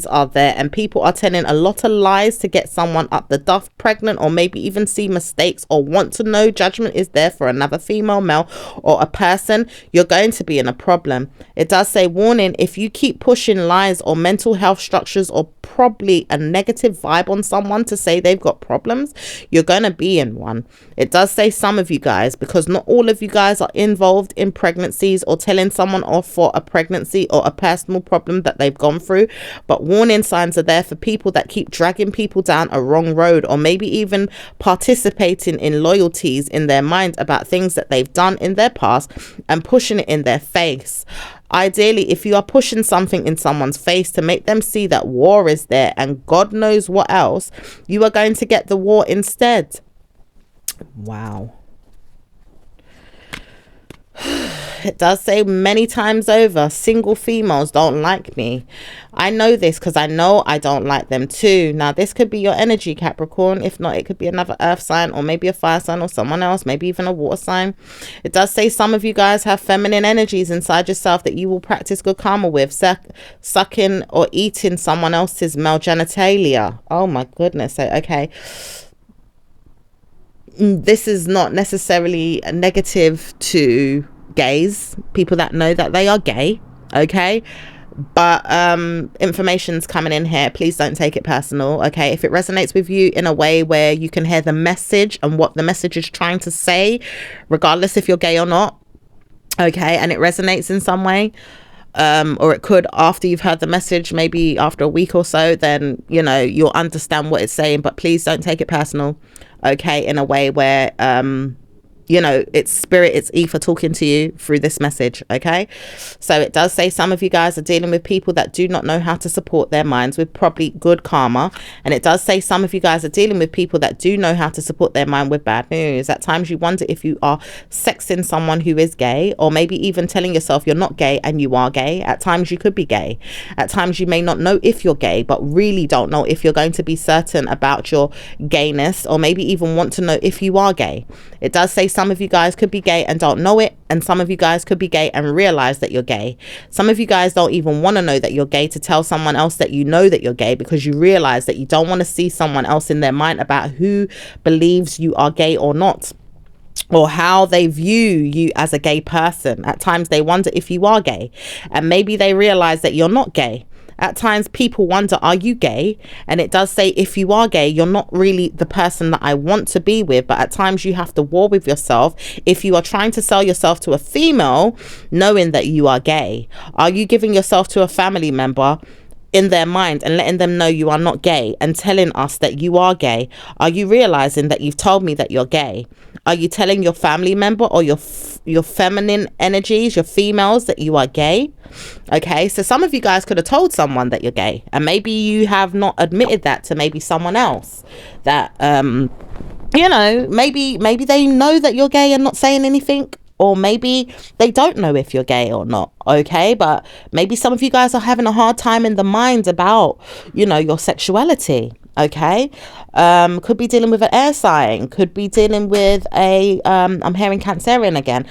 are there, and people are telling a lot of lies to get someone up the duff pregnant, or maybe even see mistakes or want to know judgment is there for another female, male, or a person, you're going to be in a problem. It does say warning, if you keep pushing lies or mental health structures or probably a negative vibe on someone to say they've got problems, you're going to be in one. It does say some of you guys, because not all of you guys are involved in pregnancies or telling someone off for a pregnancy or a personal problem that they've gone through, but warning signs are there for people that keep dragging people down a wrong road, or maybe even participating in loyalties in their mind about things that they've done in their past and pushing it in their face. Ideally, if you are pushing something in someone's face to make them see that war is there and God knows what else, you are going to get the war instead. Wow. It does say many times over, single females don't like me. I know this because I know I don't like them too. Now, this could be your energy, Capricorn. If not, it could be another earth sign or maybe a fire sign or someone else, maybe even a water sign. It does say some of you guys have feminine energies inside yourself that you will practice good karma with, sucking or eating someone else's male genitalia. Oh my goodness. Okay. This is not necessarily a negative to gays, people that know that they are gay, okay, but information's coming in here. Please don't take it personal, okay? If it resonates with you in a way where you can hear the message and what the message is trying to say, regardless if you're gay or not, okay, and it resonates in some way, or it could after you've heard the message, maybe after a week or so, then you know you'll understand what it's saying. But please don't take it personal, okay, in a way where you know, it's spirit, it's ether talking to you through this message, okay? So it does say some of you guys are dealing with people that do not know how to support their minds with probably good karma. And it does say some of you guys are dealing with people that do know how to support their mind with bad news. At times you wonder if you are sexing someone who is gay, or maybe even telling yourself you're not gay and you are gay. At times you could be gay. At times you may not know if you're gay, but really don't know if you're going to be certain about your gayness, or maybe even want to know if you are gay. It does say some of you guys could be gay and don't know it, and some of you guys could be gay and realize that you're gay. Some of you guys don't even want to know that you're gay to tell someone else that you know that you're gay, because you realize that you don't want to see someone else in their mind about who believes you are gay or not, or how they view you as a gay person. At times they wonder if you are gay, and maybe they realize that you're not gay. At times people wonder, are you gay? And it does say if you are gay, you're not really the person that I want to be with. But at times you have to war with yourself if you are trying to sell yourself to a female knowing that you are gay. Are you giving yourself to a family member in their mind and letting them know you are not gay and telling us that you are gay? Are you realizing that you've told me that you're gay? Are you telling your family member or your feminine energies, your females, that you are gay? Okay, so some of you guys could have told someone that you're gay, and maybe you have not admitted that to maybe someone else, that you know, maybe they know that you're gay and not saying anything, or maybe they don't know if you're gay or not, okay? But maybe some of you guys are having a hard time in the mind about, you know, your sexuality, okay? Could be dealing with an air sign, could be dealing with a, I'm hearing Cancerian again,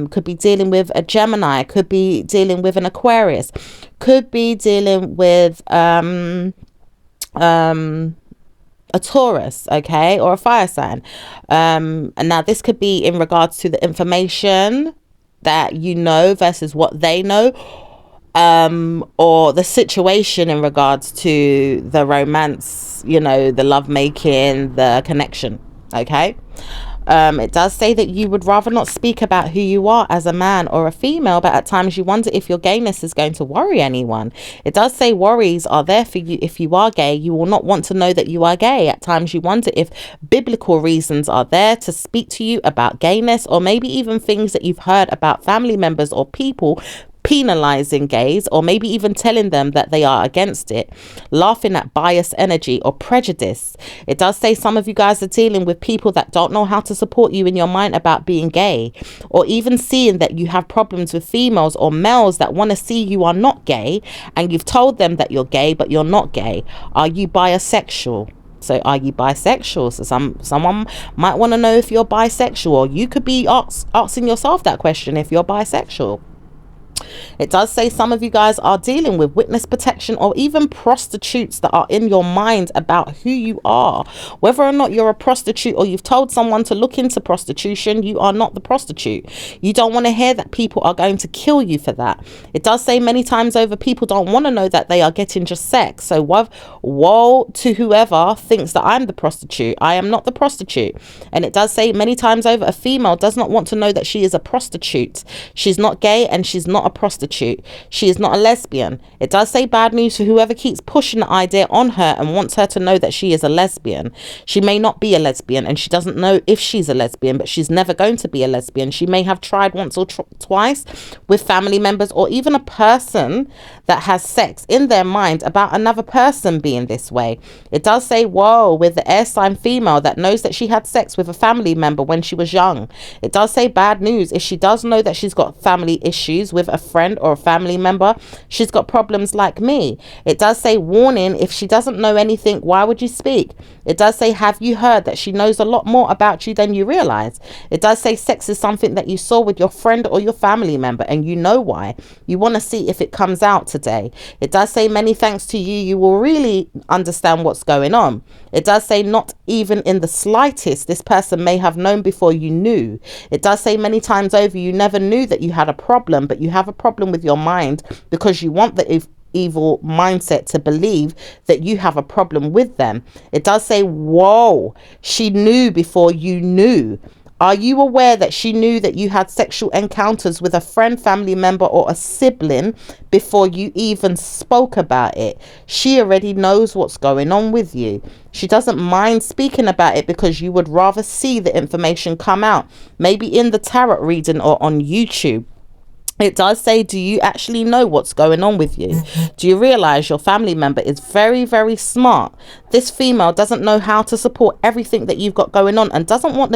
could be dealing with a Gemini, could be dealing with an Aquarius, could be dealing with, a Taurus, okay, or a fire sign. And now this could be in regards to the information that you know versus what they know, or the situation in regards to the romance, you know, the love making, the connection, Okay. It does say that you would rather not speak about who you are as a man or a female, but at times you wonder if your gayness is going to worry anyone. It does say worries are there for you if you are gay. You will not want to know that you are gay. At times you wonder if biblical reasons are there to speak to you about gayness, or maybe even things that you've heard about family members or people penalizing gays, or maybe even telling them that they are against it, laughing at bias energy or prejudice. It does say some of you guys are dealing with people that don't know how to support you in your mind about being gay, or even seeing that you have problems with females or males that want to see you are not gay, and you've told them that you're gay but you're not gay. Are you bisexual? So are you bisexual? So someone might want to know if you're bisexual, or you could be asking yourself that question if you're bisexual. It does say some of you guys are dealing with witness protection, or even prostitutes that are in your mind about who you are. Whether or not you're a prostitute, or you've told someone to look into prostitution, you are not the prostitute. You don't want to hear that people are going to kill you for that. It does say many times over, people don't want to know that they are getting just sex. So woe to whoever thinks that I'm the prostitute. I am not the prostitute. And it does say many times over, a female does not want to know that she is a prostitute. She's not gay, and she's not a prostitute. She is not a lesbian. It does say bad news for whoever keeps pushing the idea on her and wants her to know that she is a lesbian. She may not be a lesbian, and she doesn't know if she's a lesbian, but she's never going to be a lesbian. She may have tried once or twice with family members, or even a person that has sex in their mind about another person being this way. It does say whoa with the air sign female that knows that she had sex with a family member when she was young. It does say bad news if she does know that she's got family issues with a friend or a family member. She's got problems like me. It does say warning if she doesn't know anything, why would you speak? It does say have you heard that she knows a lot more about you than you realize. It does say sex is something that you saw with your friend or your family member, and you know why. You want to see if it comes out today. It does say many thanks to you, you will really understand what's going on. It does say not even in the slightest this person may have known before you knew. It does say many times over, you never knew that you had a problem, but you have a problem with your mind because you want the evil mindset to believe that you have a problem with them. It does say whoa, she knew before you knew. Are you aware that she knew that you had sexual encounters with a friend, family member, or a sibling before you even spoke about it? She already knows what's going on with you. She doesn't mind speaking about it because you would rather see the information come out, maybe in the tarot reading or on YouTube. It does say, do you actually know what's going on with you? Do you realize your family member is very, very smart? This female doesn't know how to support everything that you've got going on, and doesn't want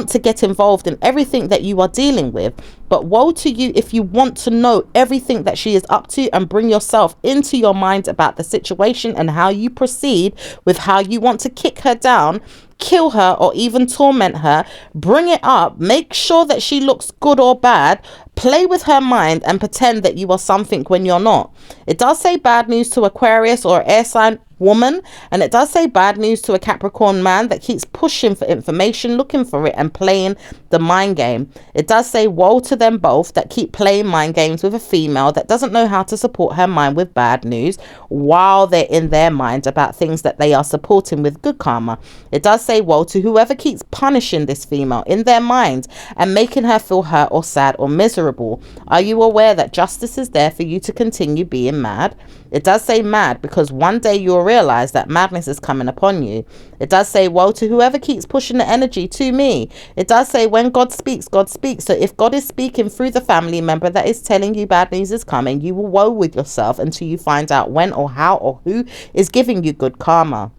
to get involved in everything that you are dealing with. But woe to you if you want to know everything that she is up to and bring yourself into your mind about the situation and how you proceed with how you want to kick her down, kill her, or even torment her. Bring it up, make sure that she looks good or bad, play with her mind and pretend that you are something when you're not. It does say bad news to Aquarius or air sign woman, and it does say bad news to a Capricorn man that keeps pushing for information, looking for it, and playing the mind game. It does say woe to them both that keep playing mind games with a female that doesn't know how to support her mind with bad news while they're in their mind about things that they are supporting with good karma. It does say woe to whoever keeps punishing this female in their mind and making her feel hurt or sad or miserable. Are you aware that justice is there for you to continue being mad? It does say mad because one day you'll realize that madness is coming upon you. It does say woe to whoever keeps pushing the energy to me. It does say when God speaks, God speaks. So if God is speaking through the family member that is telling you bad news is coming, you will woe with yourself until you find out when or how or who is giving you good karma.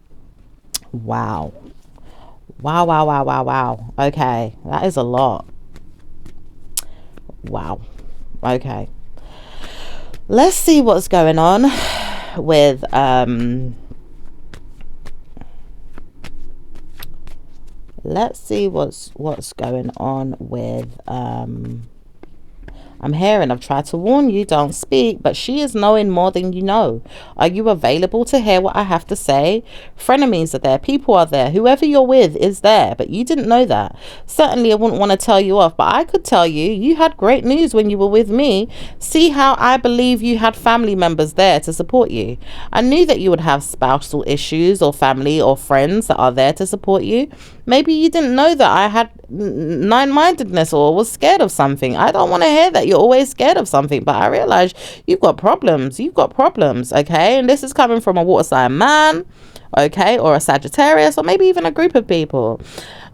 Wow. Wow, wow, wow, wow, wow. Okay, that is a lot. Wow. Okay. Let's see what's going on with let's see what's going on with I'm hearing, I've tried to warn you, don't speak, but she is knowing more than you know. Are you available to hear what I have to say? Frenemies are there, people are there, whoever you're with is there, but you didn't know that. Certainly I wouldn't want to tell you off, but I could tell you, you had great news when you were with me. See how I believe you had family members there to support you. I knew that you would have spousal issues or family or friends that are there to support you. Maybe you didn't know that I had nine-mindedness or was scared of something. I don't want to hear that you're always scared of something, but I realize you've got problems. You've got problems, okay? And this is coming from a water sign man, okay, or a Sagittarius, or maybe even a group of people.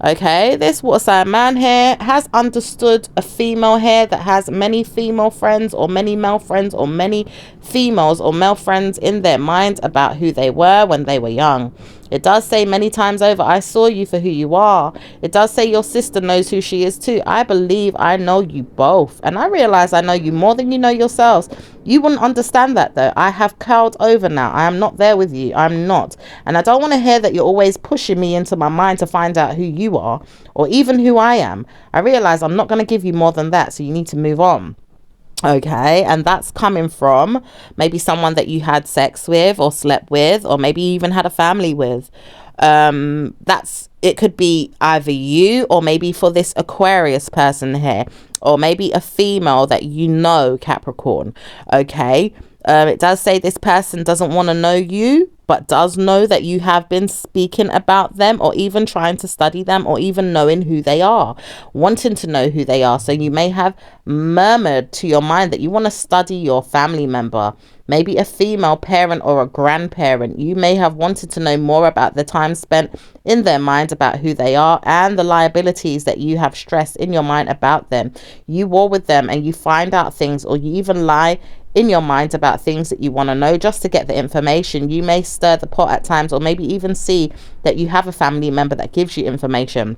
Okay, this water sign man here has understood a female here that has many female friends or many male friends or many females or male friends in their mind about who they were when they were young. It does say many times over, I saw you for who you are. It does say your sister knows who she is too. I believe I know you both. And I realize I know you more than you know yourselves. You wouldn't understand that though. I have curled over now. I am not there with you. I'm not. And I don't want to hear that you're always pushing me into my mind to find out who you are or even who I am. I realize I'm not going to give you more than that. So you need to move on. Okay, and that's coming from maybe someone that you had sex with or slept with or maybe even had a family with. That's it could be either you or maybe for this Aquarius person here, or maybe a female that you know, Capricorn. Okay, it does say this person doesn't want to know you, but does know that you have been speaking about them or even trying to study them or even knowing who they are, wanting to know who they are. So you may have murmured to your mind that you want to study your family member, maybe a female parent or a grandparent. You may have wanted to know more about the time spent in their mind about who they are and the liabilities that you have stressed in your mind about them. You war with them and you find out things, or you even lie in your mind about things that you want to know just to get the information. You may stir the pot at times, or maybe even see that you have a family member that gives you information.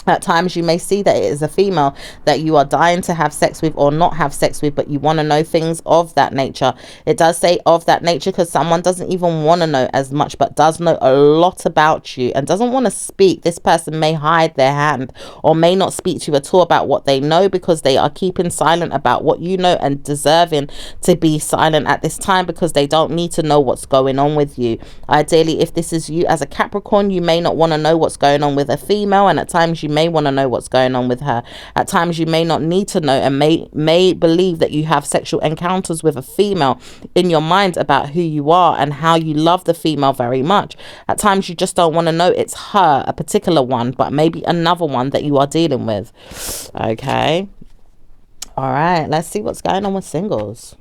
At times you may see that it is a female that you are dying to have sex with or not have sex with, but you want to know things of that nature. It does say of that nature because someone doesn't even want to know as much but does know a lot about you and doesn't want to speak. This person may hide their hand or may not speak to you at all about what they know because they are keeping silent about what you know and deserving to be silent at this time because they don't need to know what's going on with you. Ideally, if this is you as a Capricorn, you may not want to know what's going on with a female, and at times you may want to know what's going on with her. At times you may not need to know and may believe that you have sexual encounters with a female in your mind about who you are and how you love the female very much. At times you just don't want to know it's her, a particular one, but maybe another one that you are dealing with. Okay, all right, let's see what's going on with singles.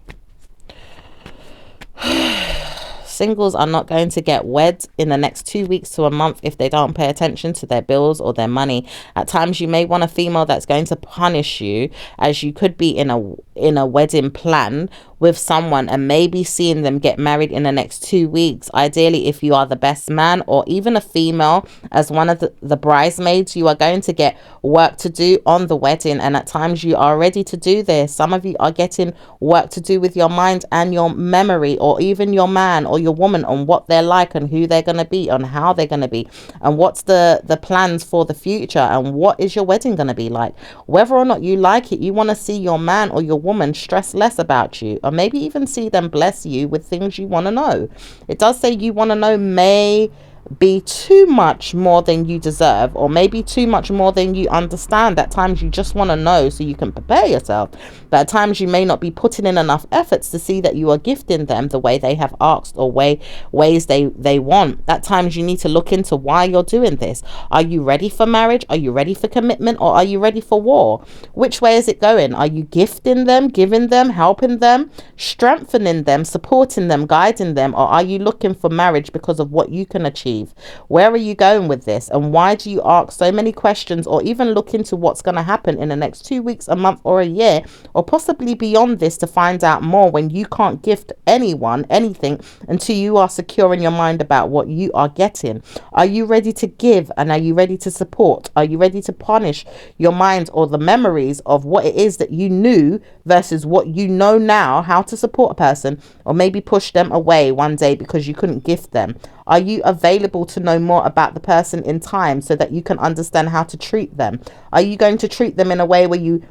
Singles are not going to get wed in the next 2 weeks to a month if they don't pay attention to their bills or their money. At times you may want a female that's going to punish you, as you could be in a wedding plan with someone and maybe seeing them get married in the next 2 weeks. Ideally, if you are the best man or even a female as one of the bridesmaids, you are going to get work to do on the wedding, and at times you are ready to do this. Some of you are getting work to do with your mind and your memory, or even your man or your woman, on what they're like and who they're going to be, on how they're going to be, and what's the plans for the future, and what is your wedding going to be like. Whether or not you like it, you want to see your man or your woman stress less about you, or maybe even see them bless you with things you want to know. It does say you want to know may be too much more than you deserve, or maybe too much more than you understand. At times you just want to know so you can prepare yourself, but at times you may not be putting in enough efforts to see that you are gifting them the way they have asked or ways they want. At times you need to look into why you're doing this. Are you ready for marriage? Are you ready for commitment? Or are you ready for war? Which way is it going? Are you gifting them, giving them, helping them, strengthening them, supporting them, guiding them? Or are you looking for marriage because of what you can achieve? Where are you going with this? And why do you ask so many questions or even look into what's going to happen in the next 2 weeks, a month, or a year, or possibly beyond this to find out more, when you can't gift anyone anything until you are secure in your mind about what you are getting? Are you ready to give, and are you ready to support? Are you ready to punish your mind or the memories of what it is that you knew versus what you know now, how to support a person, or maybe push them away one day because you couldn't gift them? Are you available to know more about the person in time so that you can understand how to treat them? Are you going to treat them in a way where you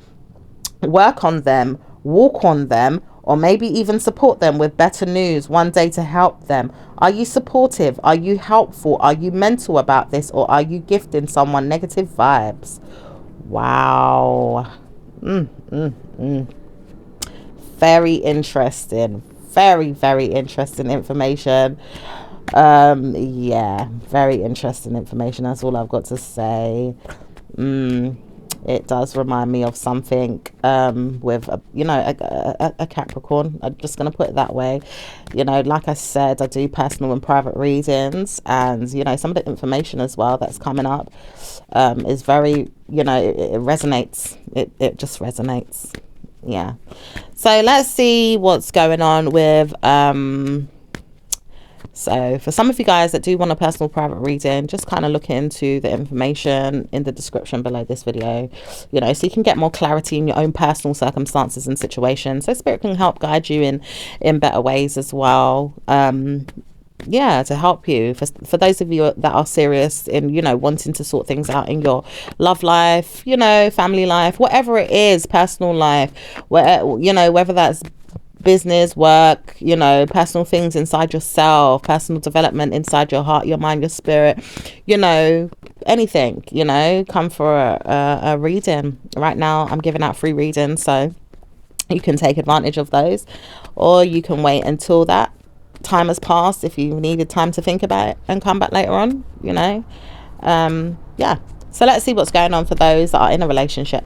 work on them walk on them, or maybe even support them with better news one day to help them? Are you supportive? Are you helpful? Are you mental about this? Or are you gifting someone negative vibes? Wow. Very interesting. Very, very interesting information. Yeah, very interesting information. That's all I've got to say. It does remind me of something with a Capricorn. I'm just going to put it that way. Like I said, I do personal and private readings, and some of the information as well that's coming up is very, it resonates. It just resonates. Yeah. So let's see what's going on with so for some of you guys that do want a personal private reading, just kind of look into the information in the description below this video, so you can get more clarity in your own personal circumstances and situations, so spirit can help guide you in better ways as well. Yeah, to help you, for those of you that are serious in wanting to sort things out in your love life, family life, whatever it is, personal life, whether that's business, work, personal things inside yourself, personal development inside your heart, your mind, your spirit, anything, come for a reading. Right now I'm giving out free readings, so you can take advantage of those, or you can wait until that time has passed if you needed time to think about it and come back later on. Yeah, so let's see what's going on for those that are in a relationship.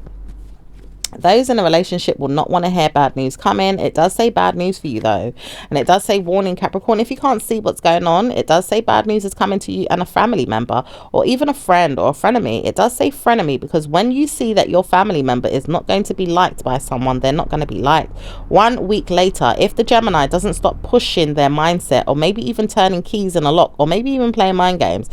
Those in a relationship will not want to hear bad news coming. It does say bad news for you though, and it does say warning, Capricorn. If you can't see what's going on, it does say bad news is coming to you and a family member, or even a friend or a frenemy. It does say frenemy because when you see that your family member is not going to be liked by someone, they're not going to be liked. 1 week later, if the Gemini doesn't stop pushing their mindset, or maybe even turning keys in a lock, or maybe even playing mind games,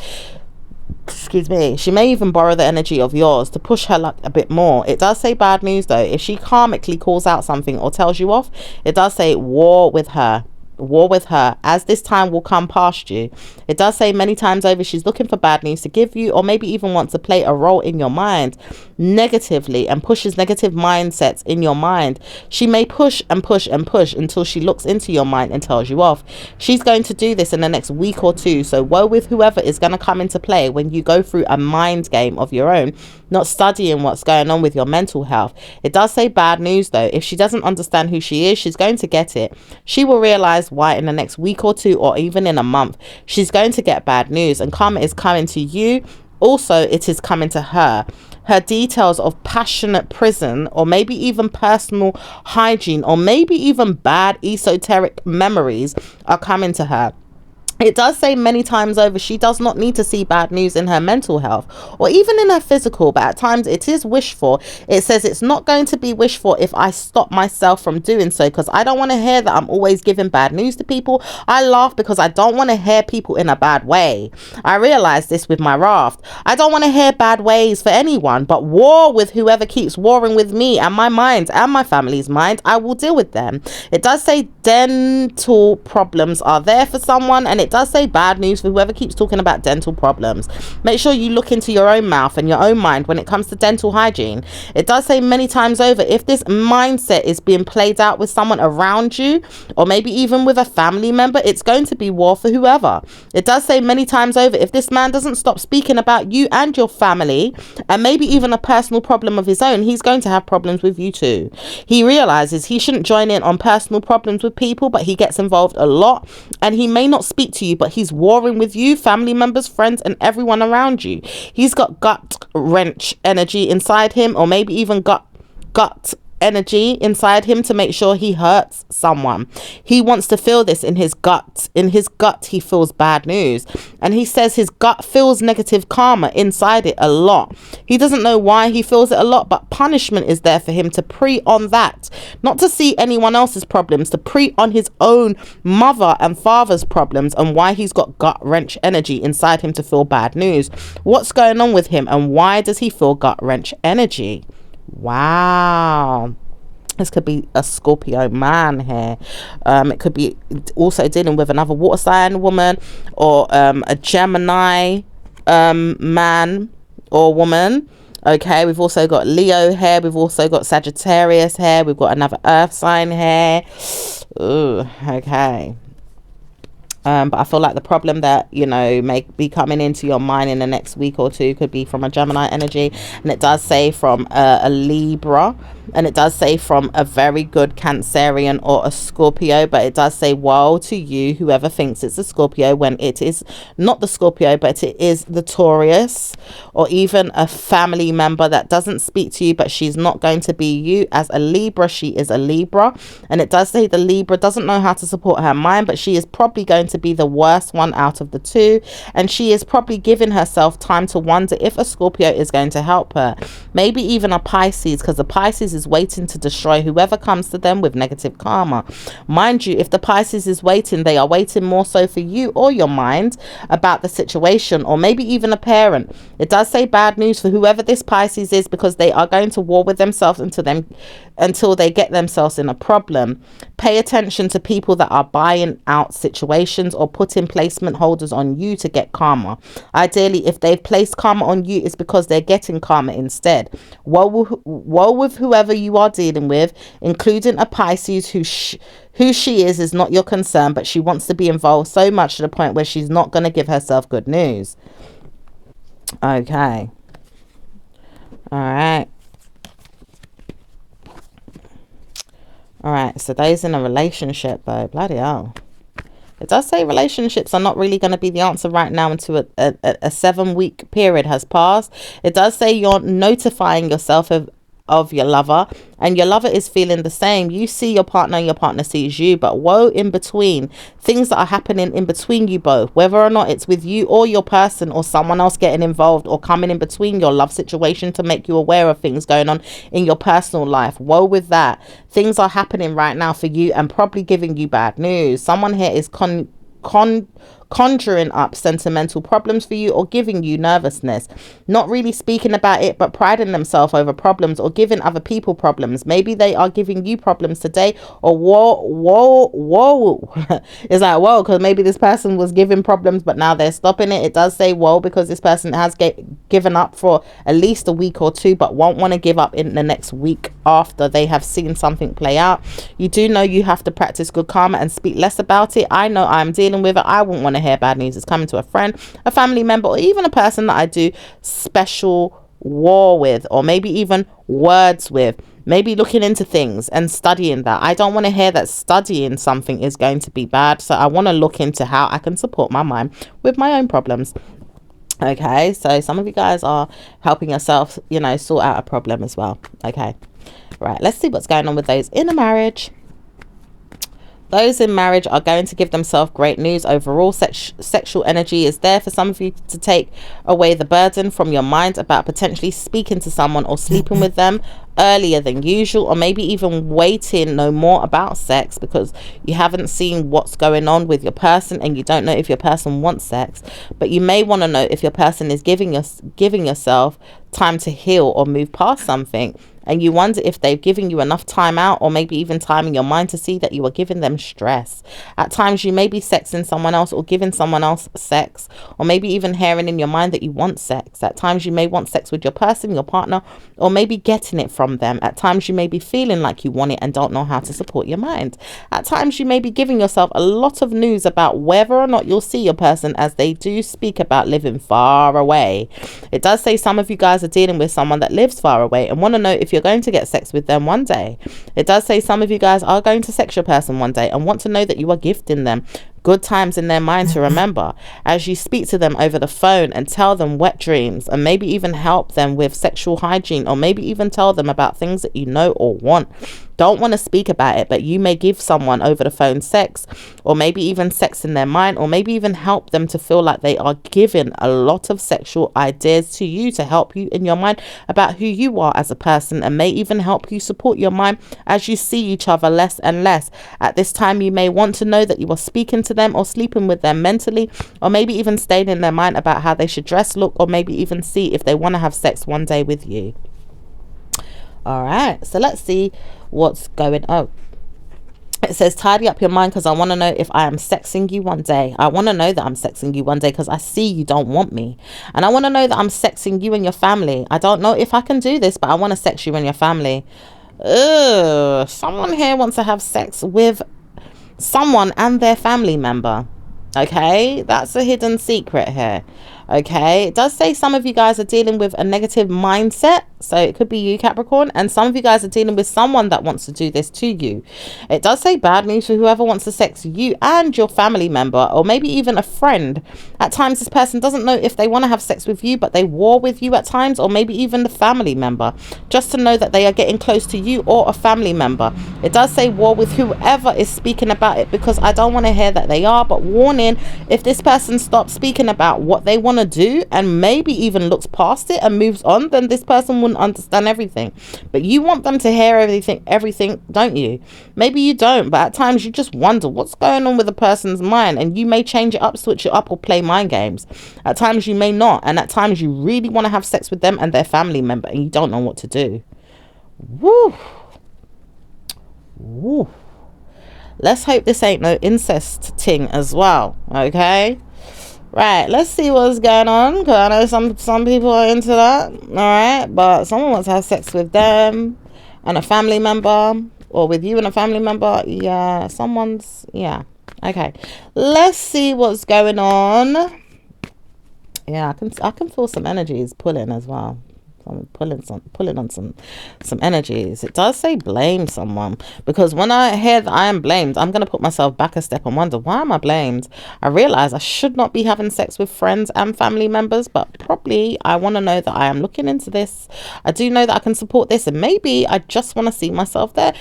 excuse me, she may even borrow the energy of yours to push her luck a bit more. It does say bad news though. If she karmically calls out something or tells you off, it does say war with her, as this time will come past you. It does say many times over she's looking for bad news to give you, or maybe even wants to play a role in your mind negatively and pushes negative mindsets in your mind. She may push and push and push until she looks into your mind and tells you off. She's going to do this in the next week or two, so woe with whoever is going to come into play when you go through a mind game of your own, not studying what's going on with your mental health. It does say bad news though. If she doesn't understand who she is, she's going to get it. She will realize why in the next week or two, or even in a month. She's going to get bad news, and karma is coming to you. Also, it is coming to her. Her details of passionate prison, or maybe even personal hygiene, or maybe even bad esoteric memories are coming to her. It does say many times over she does not need to see bad news in her mental health or even in her physical, but at times it is wished for. It says it's not going to be wished for if I stop myself from doing so, because I don't want to hear that I'm always giving bad news to people. I laugh because I don't want to hear people in a bad way. I realize this with my raft. I don't want to hear bad ways for anyone, but war with whoever keeps warring with me and my mind and my family's mind. I will deal with them. It does say dental problems are there for someone, and it does say bad news for whoever keeps talking about dental problems. Make sure you look into your own mouth and your own mind when it comes to dental hygiene. It does say many times over, if this mindset is being played out with someone around you, or maybe even with a family member, it's going to be war for whoever. It does say many times over, if this man doesn't stop speaking about you and your family, and maybe even a personal problem of his own, he's going to have problems with you too. He realizes he shouldn't join in on personal problems with people, but he gets involved a lot, and he may not speak to you, but he's warring with you, family members, friends, and everyone around you. He's got gut wrench energy inside him, or maybe even gut energy inside him to make sure he hurts someone. He wants to feel this in his gut. In his gut, he feels bad news, and he says his gut feels negative karma inside it a lot. He doesn't know why he feels it a lot, but punishment is there for him to pre on that, not to see anyone else's problems, to pre on his own mother and father's problems, and why he's got gut wrench energy inside him to feel bad news. What's going on with him, and why does he feel gut wrench energy? Wow, this could be a Scorpio man here. It could be also dealing with another water sign woman, or a Gemini man or woman. Okay, we've also got Leo here. We've also got Sagittarius here. We've got another earth sign here. Ooh, okay. But I feel like the problem that, you know, may be coming into your mind in the next week or two could be from a Gemini energy. And it does say from a Libra. And it does say from a very good Cancerian or a Scorpio. But it does say, woe to you, whoever thinks it's a Scorpio, when it is not the Scorpio, but it is the Taurus. Or even a family member that doesn't speak to you, but she's not going to be you. As a Libra, she is a Libra. And it does say the Libra doesn't know how to support her mind, but she is probably going to be the worst one out of the two, and she is probably giving herself time to wonder if a Scorpio is going to help her, maybe even a Pisces, because the Pisces is waiting to destroy whoever comes to them with negative karma. Mind you, if the Pisces is waiting, they are waiting more so for you or your mind about the situation, or maybe even a parent. It does say bad news for whoever this Pisces is, because they are going to war with themselves until they get themselves in a problem. Pay attention to people that are buying out situations or putting placement holders on you to get karma. Ideally, if they've placed karma on you, it's because they're getting karma instead. Woe with whoever you are dealing with, including a Pisces who she is not your concern, but she wants to be involved so much to the point where she's not going to give herself good news. Okay. All right. All right, so those in a relationship, though, bloody hell. It does say relationships are not really going to be the answer right now until a 7-week period has passed. It does say you're notifying yourself of your lover, and your lover is feeling the same. You see your partner and your partner sees you, but woe in between, things that are happening in between you both, whether or not it's with you or your person or someone else getting involved or coming in between your love situation to make you aware of things going on in your personal life. Woe with that. Things are happening right now for you and probably giving you bad news. Someone here is conjuring up sentimental problems for you or giving you nervousness, not really speaking about it but priding themselves over problems or giving other people problems. Maybe they are giving you problems today, or whoa it's like whoa, because maybe this person was giving problems but now they're stopping it. It does say whoa because this person has given up for at least a week or two but won't want to give up in the next week after they have seen something play out. You do know you have to practice good karma and speak less about it. I know I'm dealing with it. I wouldn't want to hear bad news. It's coming to a friend, a family member, or even a person that I do special war with, or maybe even words with. Maybe looking into things and studying that. I don't want to hear that studying something is going to be bad, so I want to look into how I can support my mind with my own problems. Okay, so some of you guys are helping yourself, you know, sort out a problem as well. Okay, right, let's see what's going on with those in a marriage. Those in marriage are going to give themselves great news. Overall, sexual energy is there for some of you to take away the burden from your mind about potentially speaking to someone or sleeping with them earlier than usual, or maybe even waiting no more about sex because you haven't seen what's going on with your person and you don't know if your person wants sex. But you may want to know if your person is giving yourself time to heal or move past something. And you wonder if they've given you enough time out, or maybe even time in your mind to see that you are giving them stress. At times you may be sexing someone else or giving someone else sex, or maybe even hearing in your mind that you want sex. At times you may want sex with your person, your partner, or maybe getting it from them. At times you may be feeling like you want it and don't know how to support your mind. At times you may be giving yourself a lot of news about whether or not you'll see your person, as they do speak about living far away. It does say some of you guys are dealing with someone that lives far away and want to know if you're going to get sex with them one day. It does say some of you guys are going to sex your person one day and want to know that you are gifting them good times in their mind to remember as you speak to them over the phone and tell them wet dreams, and maybe even help them with sexual hygiene, or maybe even tell them about things that you know or want. Don't want to speak about it, but you may give someone over the phone sex, or maybe even sex in their mind, or maybe even help them to feel like they are giving a lot of sexual ideas to you to help you in your mind about who you are as a person, and may even help you support your mind as you see each other less and less. At this time you may want to know that you are speaking to them or sleeping with them mentally, or maybe even staying in their mind about how they should dress, look, or maybe even see if they want to have sex one day with you. All right, so let's see what's going on. It says, tidy up your mind because I want to know if I am sexing you one day. I want to know that I'm sexing you one day because I see you don't want me. And I want to know that I'm sexing you and your family. I don't know if I can do this, but I want to sex you and your family. Ugh. Someone here wants to have sex with someone and their family member. Okay, that's a hidden secret here. Okay, it does say some of you guys are dealing with a negative mindset, so it could be you, Capricorn, and some of you guys are dealing with someone that wants to do this to you. It does say bad news for whoever wants to sex you and your family member, or maybe even a friend. At times this person doesn't know if they want to have sex with you, but they war with you at times, or maybe even the family member, just to know that they are getting close to you or a family member. It does say war with whoever is speaking about it, because I don't want to hear that they are, but warning, if this person stops speaking about what they want to do and maybe even looks past it and moves on, then this person wouldn't understand everything. But you want them to hear everything, don't you? Maybe you don't, but at times you just wonder what's going on with a person's mind, and you may change it up, switch it up, or play mind games. At times you may not, and at times you really want to have sex with them and their family member and you don't know what to do. Woo. Woo. Let's hope this ain't no incest ting as well. Okay, right, let's see what's going on, because I know some people are into that. All right, but someone wants to have sex with them and a family member, or with you and a family member. Yeah, yeah. Okay, let's see what's going on. Yeah, I can feel some energies pulling as well. I'm pulling on some energies. It does say blame someone, because when I hear that I am blamed, I'm going to put myself back a step and wonder, why am I blamed? I realize I should not be having sex with friends and family members, but probably I want to know that I am looking into this. I do know that I can support this, and maybe I just want to see myself there.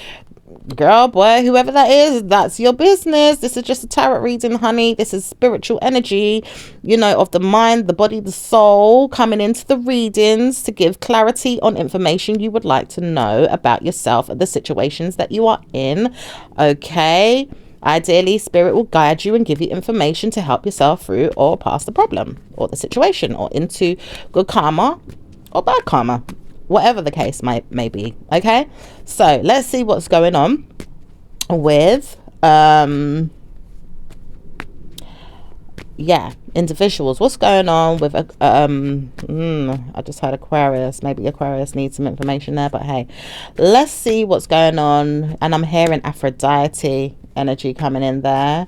Girl, boy, whoever that is, that's your business. This is just a tarot reading, honey. This is spiritual energy, of the mind, the body, the soul, coming into the readings to give clarity on information you would like to know about yourself and the situations that you are in. Okay, ideally spirit will guide you and give you information to help yourself through or past the problem or the situation, or into good karma or bad karma, whatever the case may be. Okay, so let's see what's going on with individuals. What's going on with I just heard Aquarius. Maybe Aquarius needs some information there, but hey, let's see what's going on. And I'm hearing Aphrodite energy coming in there.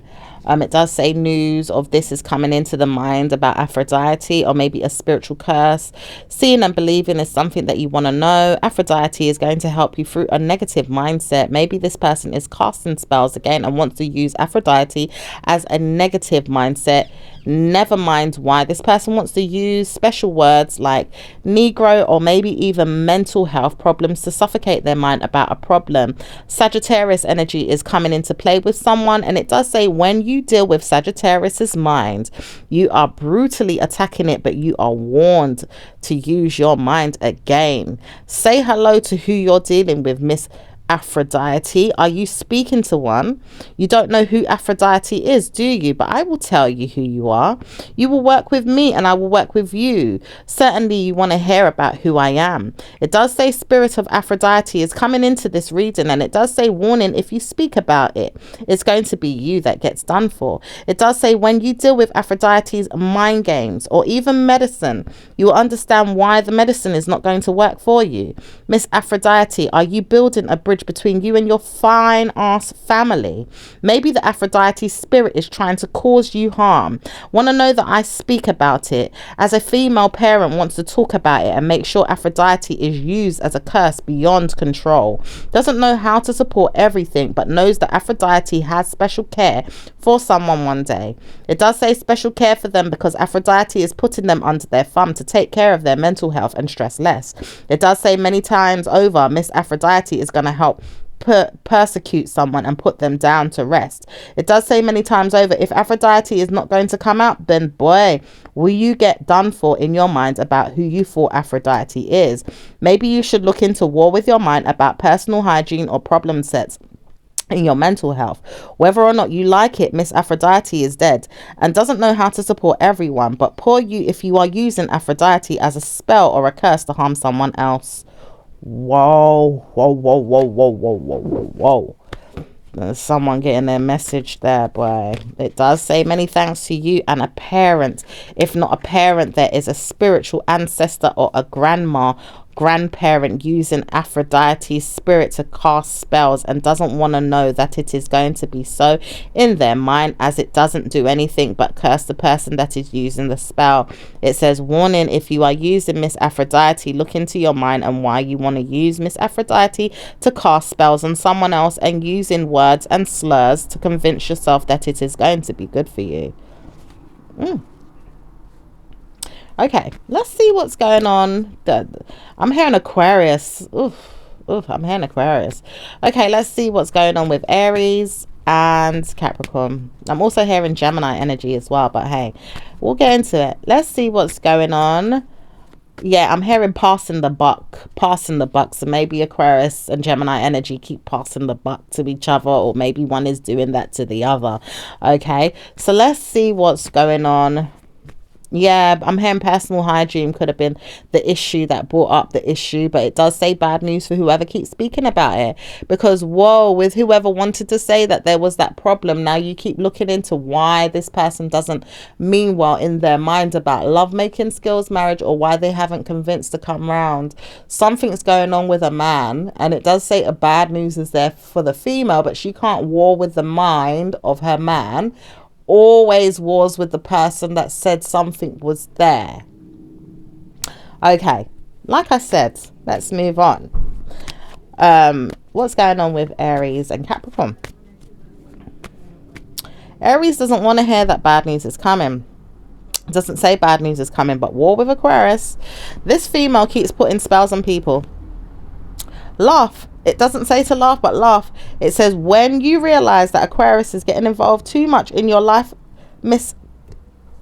It does say news of this is coming into the mind about Aphrodite, or maybe a spiritual curse. Seeing and believing is something that you want to know. Aphrodite is going to help you through a negative mindset. Maybe this person is casting spells again and wants to use Aphrodite as a negative mindset. Never mind why. This person wants to use special words like Negro, or maybe even mental health problems to suffocate their mind about a problem. Sagittarius energy is coming into play with someone, and it does say when you deal with Sagittarius's mind, you are brutally attacking it, but you are warned to use your mind again. Say hello to who you're dealing with, Miss Aphrodite. Are you speaking to one? You don't know who Aphrodite is, do you? But I will tell you who you are. You will work with me and I will work with you. Certainly you want to hear about who I am. It does say spirit of Aphrodite is coming into this reading, and it does say warning, if you speak about it, it's going to be you that gets done for. It does say when you deal with Aphrodite's mind games or even medicine, you will understand why the medicine is not going to work for you. Miss Aphrodite, are you building a bridge between you and your fine ass family? Maybe the Aphrodite spirit is trying to cause you harm. Want to know that I speak about it? As a female parent wants to talk about it and make sure Aphrodite is used as a curse beyond control. Doesn't know how to support everything, but knows that Aphrodite has special care for someone one day. It does say special care for them because Aphrodite is putting them under their thumb to take care of their mental health and stress less. It does say many times over, Miss Aphrodite is going to help persecute someone and put them down to rest. It does say many times over, if Aphrodite is not going to come out, then boy, will you get done for in your mind about who you thought Aphrodite is. Maybe you should look into war with your mind about personal hygiene or problem sets in your mental health. Whether or not you like it, Miss Aphrodite is dead and doesn't know how to support everyone, but poor you if you are using Aphrodite as a spell or a curse to harm someone else. Whoa, whoa, whoa, whoa, whoa, whoa, whoa, whoa, whoa. There's someone getting their message there, boy. It does say many thanks to you and a parent. If not a parent, there is a spiritual ancestor or a grandparent using Aphrodite's spirit to cast spells and doesn't want to know that it is going to be so in their mind, as it doesn't do anything but curse the person that is using the spell. It says, warning, if you are using Miss Aphrodite, look into your mind and why you want to use Miss Aphrodite to cast spells on someone else and using words and slurs to convince yourself that it is going to be good for you. Okay, let's see what's going on. I'm hearing Aquarius. Oof, I'm hearing Aquarius. Okay, let's see what's going on with Aries and Capricorn. I'm also hearing Gemini energy as well, but hey, we'll get into it. Let's see what's going on. Yeah, I'm hearing passing the buck. So maybe Aquarius and Gemini energy keep passing the buck to each other, or maybe one is doing that to the other. Okay, so let's see what's going on. Yeah, I'm hearing personal hygiene could have been the issue that brought up the issue, but it does say bad news for whoever keeps speaking about it, because whoa, with whoever wanted to say that there was that problem, now you keep looking into why this person doesn't mean well in their mind about lovemaking skills, marriage, or why they haven't convinced to come round. Something's going on with a man, and it does say a bad news is there for the female, but she can't war with the mind of her man. Always wars with the person that said something was there. Okay, like I said, let's move on. What's going on with Aries and Capricorn? Aries doesn't want to hear that bad news is coming. It doesn't say bad news is coming, but war with Aquarius. This female keeps putting spells on people. Laugh. It doesn't say to laugh, but laugh. It says when you realize that Aquarius is getting involved too much in your life, Miss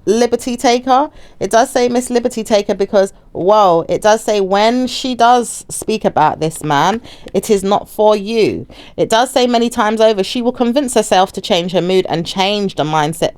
Liberty Taker. It does say Miss Liberty Taker because, whoa, it does say when she does speak about this man, it is not for you. It does say many times over, she will convince herself to change her mood and change the mindset.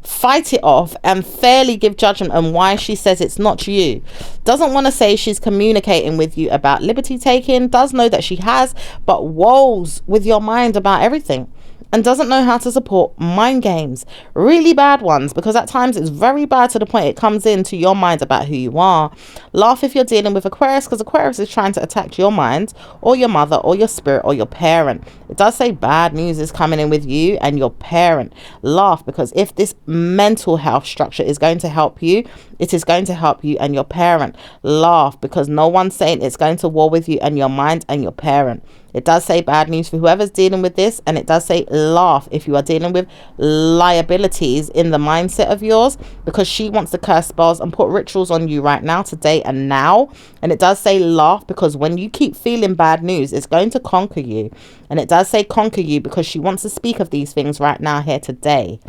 Fight it off and fairly give judgment on why she says it's not you. Doesn't want to say she's communicating with you about liberty taking, does know that she has, but woes with your mind about everything, and doesn't know how to support mind games, really bad ones, because at times it's very bad to the point it comes into your mind about who you are. Laugh if you're dealing with Aquarius, because Aquarius is trying to attack your mind or your mother or your spirit or your parent. It does say bad news is coming in with you and your parent. Laugh, because if this mental health structure is going to help you, it is going to help you and your parent. Laugh, because no one's saying it's going to war with you and your mind and your parent. It does say bad news for whoever's dealing with this, and it does say laugh if you are dealing with liabilities in the mindset of yours, because she wants to curse spells and put rituals on you right now, today and now. And it does say laugh, because when you keep feeling bad news, it's going to conquer you. And it does say conquer you because she wants to speak of these things right now, here, today.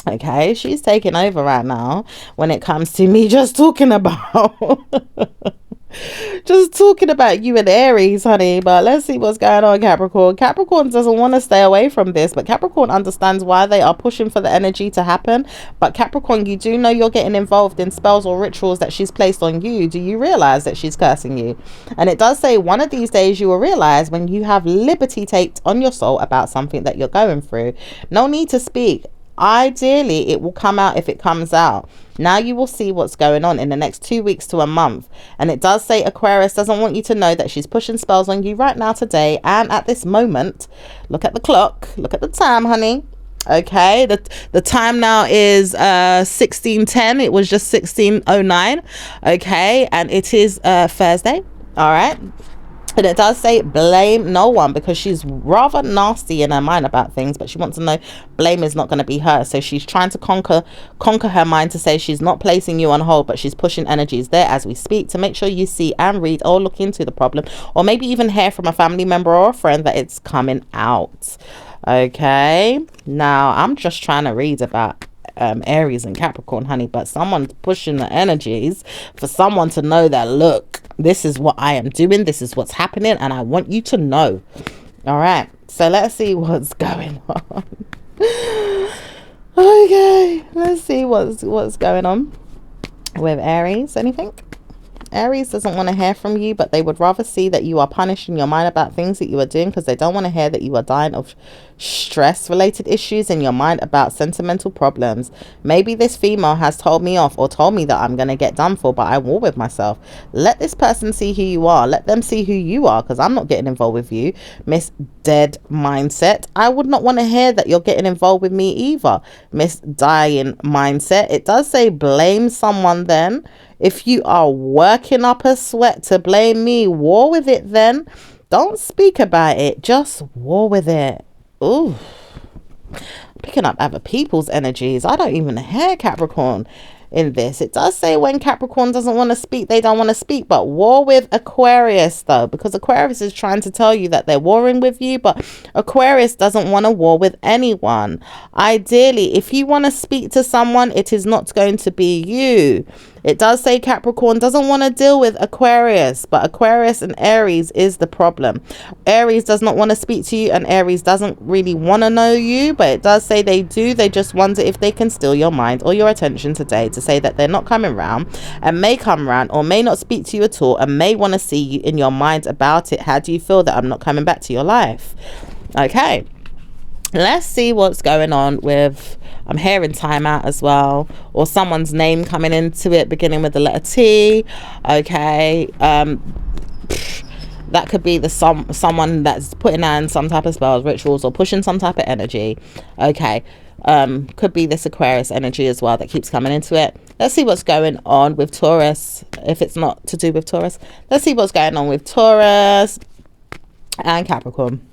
Okay, she's taking over right now when it comes to me just talking about just talking about you and Aries, honey. But let's see what's going on, Capricorn. Capricorn doesn't want to stay away from this, but Capricorn understands why they are pushing for the energy to happen. But Capricorn, you do know you're getting involved in spells or rituals that she's placed on you. Do you realize that she's cursing you? And it does say one of these days you will realize when you have liberty taped on your soul about something that you're going through. No need to speak. Ideally, it will come out if it comes out. Now you will see what's going on in the next 2 weeks to a month. And it does say Aquarius doesn't want you to know that she's pushing spells on you right now, today, and at this moment. Look at the clock. Look at the time, honey. Okay, the time now is 16:10. It was just 16:09. Okay, and it is Thursday. All right. And it does say blame no one, because she's rather nasty in her mind about things, but she wants to know blame is not going to be her. So she's trying to conquer her mind to say she's not placing you on hold, but she's pushing energies there as we speak to make sure you see and read or look into the problem, or maybe even hear from a family member or a friend that it's coming out. Okay, now I'm just trying to read about Aries and Capricorn, honey, but someone's pushing the energies for someone to know that, look, this is what I am doing, this is what's happening, and I want you to know. All right, so let's see what's going on. Okay, let's see what's going on with Aries. Anything? Aries doesn't want to hear from you, but they would rather see that you are punished in your mind about things that you are doing, because they don't want to hear that you are dying of stress related issues in your mind about sentimental problems. Maybe this female has told me off or told me that I'm going to get done for, but I war with myself. Let this person see who you are. Let them see who you are, because I'm not getting involved with you. Miss Dead Mindset. I would not want to hear that you're getting involved with me either. Miss Dying Mindset. It does say blame someone then. If you are working up a sweat to blame me, war with it then. Don't speak about it. Just war with it. Ooh. Picking up other people's energies. I don't even hear Capricorn in this. It does say when Capricorn doesn't want to speak, they don't want to speak. But war with Aquarius though, because Aquarius is trying to tell you that they're warring with you, but Aquarius doesn't want to war with anyone. Ideally, if you want to speak to someone, it is not going to be you. It does say Capricorn doesn't want to deal with Aquarius, but Aquarius and Aries is the problem. Aries does not want to speak to you, and Aries doesn't really want to know you, but it does say they do. They just wonder if they can steal your mind or your attention today, to say that they're not coming round and may come round or may not speak to you at all and may want to see you in your mind about it. How do you feel that I'm not coming back to your life? Okay. Let's see what's going on with, I'm hearing timeout as well, or someone's name coming into it beginning with the letter T. Okay. That could be the someone that's putting on some type of spells, rituals, or pushing some type of energy. Okay. Could be this Aquarius energy as well that keeps coming into it. Let's see what's going on with Taurus. If it's not to do with Taurus, let's see what's going on with Taurus and Capricorn.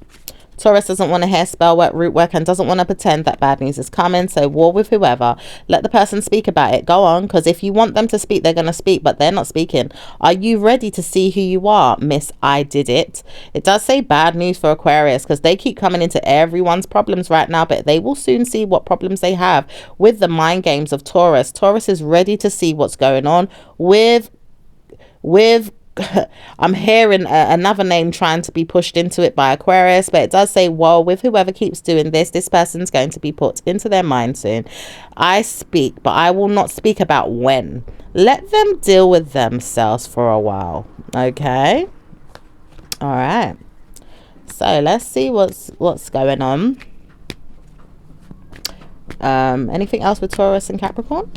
Taurus doesn't want to hear spell work, root work, and doesn't want to pretend that bad news is coming. So war with whoever. Let the person speak about it. Go on, because if you want them to speak, they're going to speak, but they're not speaking. Are you ready to see who you are, Miss I Did It? It does say bad news for Aquarius, because they keep coming into everyone's problems right now, but they will soon see what problems they have with the mind games of Taurus. Taurus is ready to see what's going on with I'm hearing another name trying to be pushed into it by Aquarius, but it does say, well, with whoever keeps doing this person's going to be put into their mind soon. I speak, but I will not speak about when. Let them deal with themselves for a while. Okay. All right. So let's see what's going on. Anything else with Taurus and Capricorn?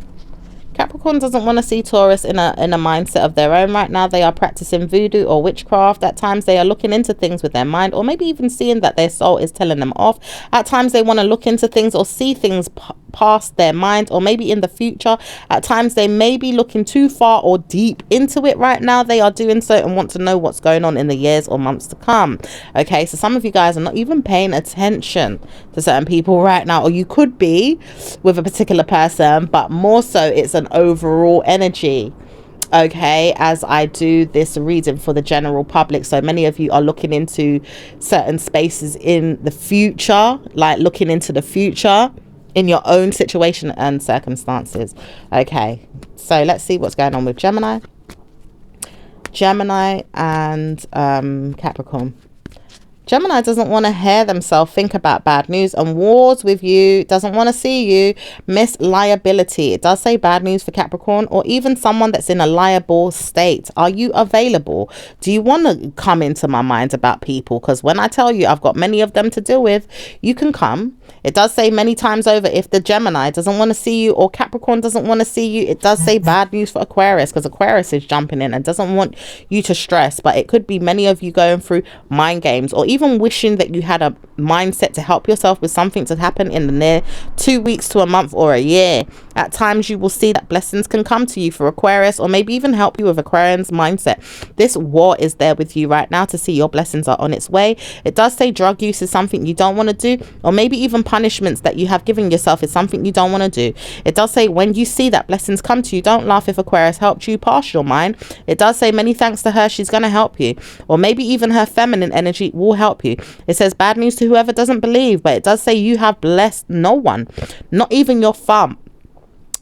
Capricorn doesn't want to see Taurus in a mindset of their own right now. They are practicing voodoo or witchcraft. At times they are looking into things with their mind, or maybe even seeing that their soul is telling them off. At times they want to look into things or see things past their mind, or maybe in the future. At times they may be looking too far or deep into it right now. They are doing so and want to know what's going on in the years or months to come. Okay, so some of you guys are not even paying attention to certain people right now, or you could be with a particular person, but more so it's an overall energy. Okay, as I do this reading for the general public, so many of you are looking into certain spaces in the future, like looking into the future in your own situation and circumstances. Okay, so let's see what's going on with Gemini and Capricorn. Gemini doesn't want to hear themselves think about bad news and wars with you. Doesn't want to see you miss liability. It does say bad news for Capricorn, or even someone that's in a liable state. Are you available? Do you want to come into my mind about people? Because when I tell you I've got many of them to deal with, you can come. It does say many times over, if the Gemini doesn't want to see you or Capricorn doesn't want to see you, it does say bad news for Aquarius, because Aquarius is jumping in and doesn't want you to stress. But it could be many of you going through mind games, or even wishing that you had a mindset to help yourself with something to happen in the near 2 weeks to a month or a year. At times you will see that blessings can come to you for Aquarius, or maybe even help you with Aquarian's mindset. This war is there with you right now to see your blessings are on its way. It does say drug use is something you don't want to do, or maybe even punishments that you have given yourself is something you don't want to do. It does say when you see that blessings come to you, don't laugh if Aquarius helped you past your mind. It does say many thanks to her, she's going to help you, or maybe even her feminine energy will help you. It says bad news to whoever doesn't believe, but it does say you have blessed no one, not even your farm,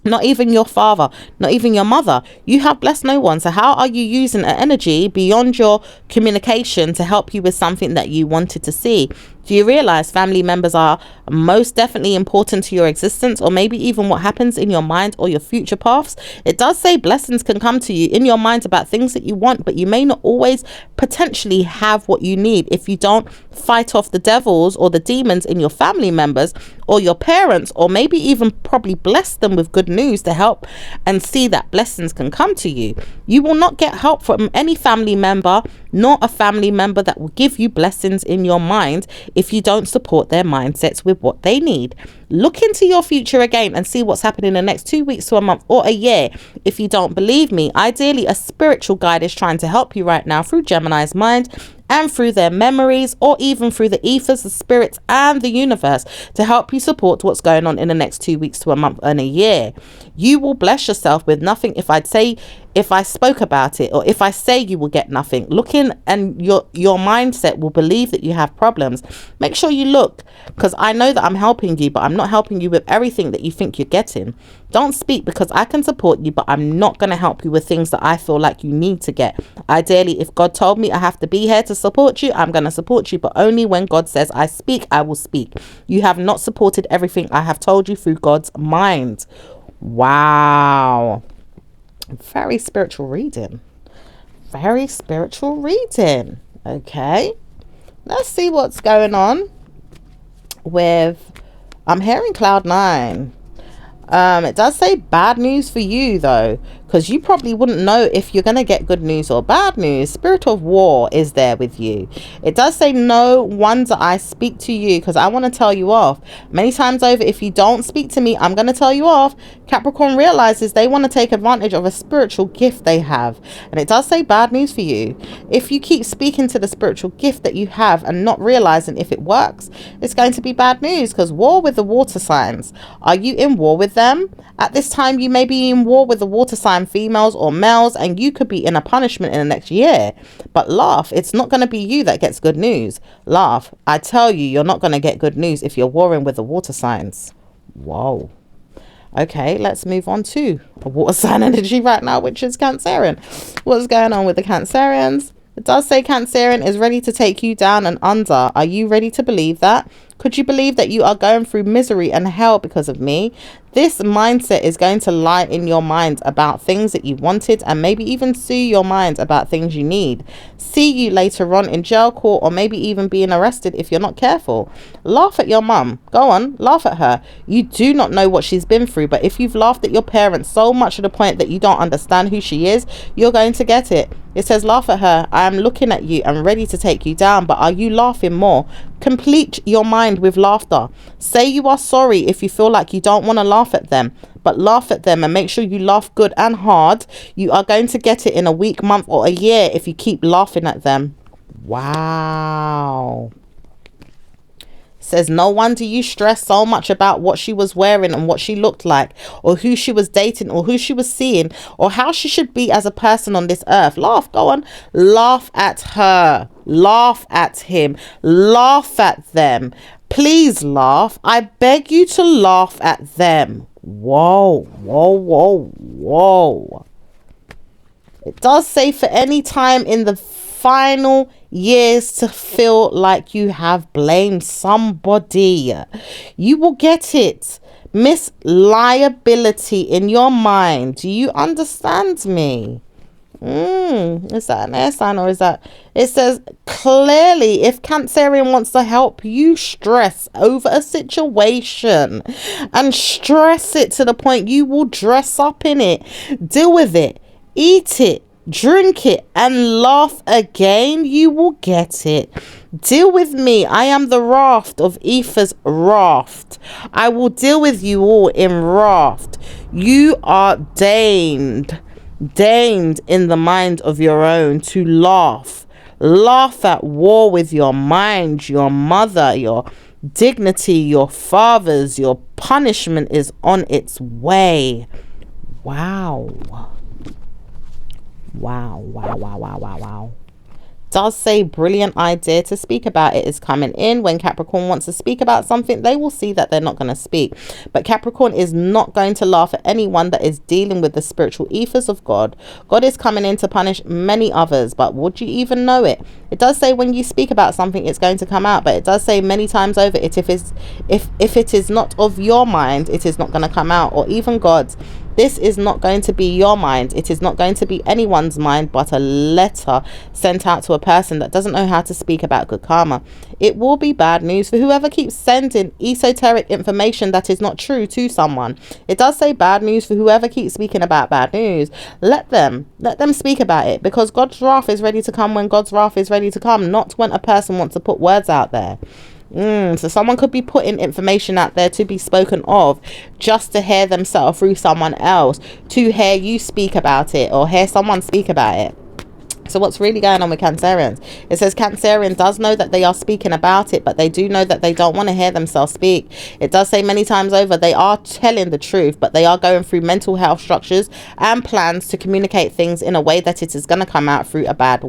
not even your father, not even your mother. You have blessed no one. So how are you using an energy beyond your communication to help you with something that you wanted to see? Do you realize family members are most definitely important to your existence, or maybe even what happens in your mind or your future paths? It does say blessings can come to you in your mind about things that you want, but you may not always potentially have what you need if you don't fight off the devils or the demons in your family members or your parents, or maybe even probably bless them with good news to help and see that blessings can come to you. You will not get help from any family member, nor a family member that will give you blessings in your mind if you don't support their mindsets with what they need. Look into your future again and see what's happening in the next 2 weeks to a month or a year. If you don't believe me, ideally a spiritual guide is trying to help you right now through Gemini's mind and through their memories, or even through the ethers, the spirits and the universe, to help you support what's going on in the next 2 weeks to a month and a year. You will bless yourself with nothing if I spoke about it, or if I say you will get nothing. Look in, and your mindset will believe that you have problems. Make sure you look, because I know that I'm helping you, but I'm not helping you with everything that you think you're getting. Don't speak, because I can support you, but I'm not going to help you with things that I feel like you need to get. Ideally, if God told me I have to be here to support you, I'm going to support you, but only when God says I speak, I will speak. You have not supported everything I have told you through God's mind. Wow. Very spiritual reading. Very spiritual reading. Okay. Let's see what's going on with, I'm hearing cloud 9. It does say bad news for you though, because you probably wouldn't know if you're going to get good news or bad news. Spirit of war is there with you. It does say no wonder I speak to you, because I want to tell you off. Many times over, if you don't speak to me, I'm going to tell you off. Capricorn realizes they want to take advantage of a spiritual gift they have. And it does say bad news for you. If you keep speaking to the spiritual gift that you have and not realizing if it works, it's going to be bad news, because war with the water signs. Are you in war with them? At this time, you may be in war with the water sign females or males, and you could be in a punishment in the next year. But laugh, it's not going to be you that gets good news. Laugh, I tell you, you're not going to get good news if you're warring with the water signs. Whoa. Okay, let's move on to a water sign energy right now, which is Cancerian. What's going on with the Cancerians? It does say Cancerian is ready to take you down and under. Are you ready to believe that? Could you believe that you are going through misery and hell because of me? This mindset is going to lie in your mind about things that you wanted, and maybe even sue your mind about things you need. See you later on in jail, court, or maybe even being arrested if you're not careful. Laugh at your mum. Go on, laugh at her. You do not know what she's been through, but if you've laughed at your parents so much to the point that you don't understand who she is, you're going to get it. It says laugh at her. I am looking at you and ready to take you down, but are you laughing more? Complete your mind with laughter. Say you are sorry if you feel like you don't want to laugh at them, but laugh at them and make sure you laugh good and hard. You are going to get it in a week, month, or a year if you keep laughing at them. Wow. Says no wonder you stress so much about what she was wearing and what she looked like, or who she was dating, or who she was seeing, or how she should be as a person on this earth. Laugh. Go on. Laugh at her. Laugh at him. Laugh at them. Please laugh. I beg you to laugh at them. Whoa, whoa, whoa, whoa. It does say for any time in the final years to feel like you have blamed somebody, you will get it. Miss liability in your mind. Do you understand me? Is that an air sign, or is that... It says clearly, if Cancerian wants to help you stress over a situation and stress it to the point you will dress up in it, deal with it, eat it, drink it, and laugh again, you will get it. Deal with me. I am the raft of Ether's raft. I will deal with you all in raft. You are deigned in the mind of your own to laugh at war with your mind, your mother, your dignity, your fathers. Your punishment is on its way. Wow. does say brilliant idea to speak about it is coming in. When Capricorn wants to speak about something, they will see that they're not going to speak. But Capricorn is not going to laugh at anyone that is dealing with the spiritual ethers of God. God is coming in to punish many others, but would you even know it? It does say when you speak about something, it's going to come out, but it does say many times over it, if it is not of your mind, it is not going to come out, or even God's. This is not going to be your mind. It is not going to be anyone's mind, but a letter sent out to a person that doesn't know how to speak about good karma. It will be bad news for whoever keeps sending esoteric information that is not true to someone. It does say bad news for whoever keeps speaking about bad news. Let them speak about it, because God's wrath is ready to come when God's wrath is ready to come, not when a person wants to put words out there. So someone could be putting information out there to be spoken of just to hear themselves through someone else, to hear you speak about it or hear someone speak about it. So what's really going on with Cancerians? It says Cancerian does know that they are speaking about it, but they do know that they don't want to hear themselves speak. It does say many times over they are telling the truth, but they are going through mental health structures and plans to communicate things in a way that it is going to come out through a bad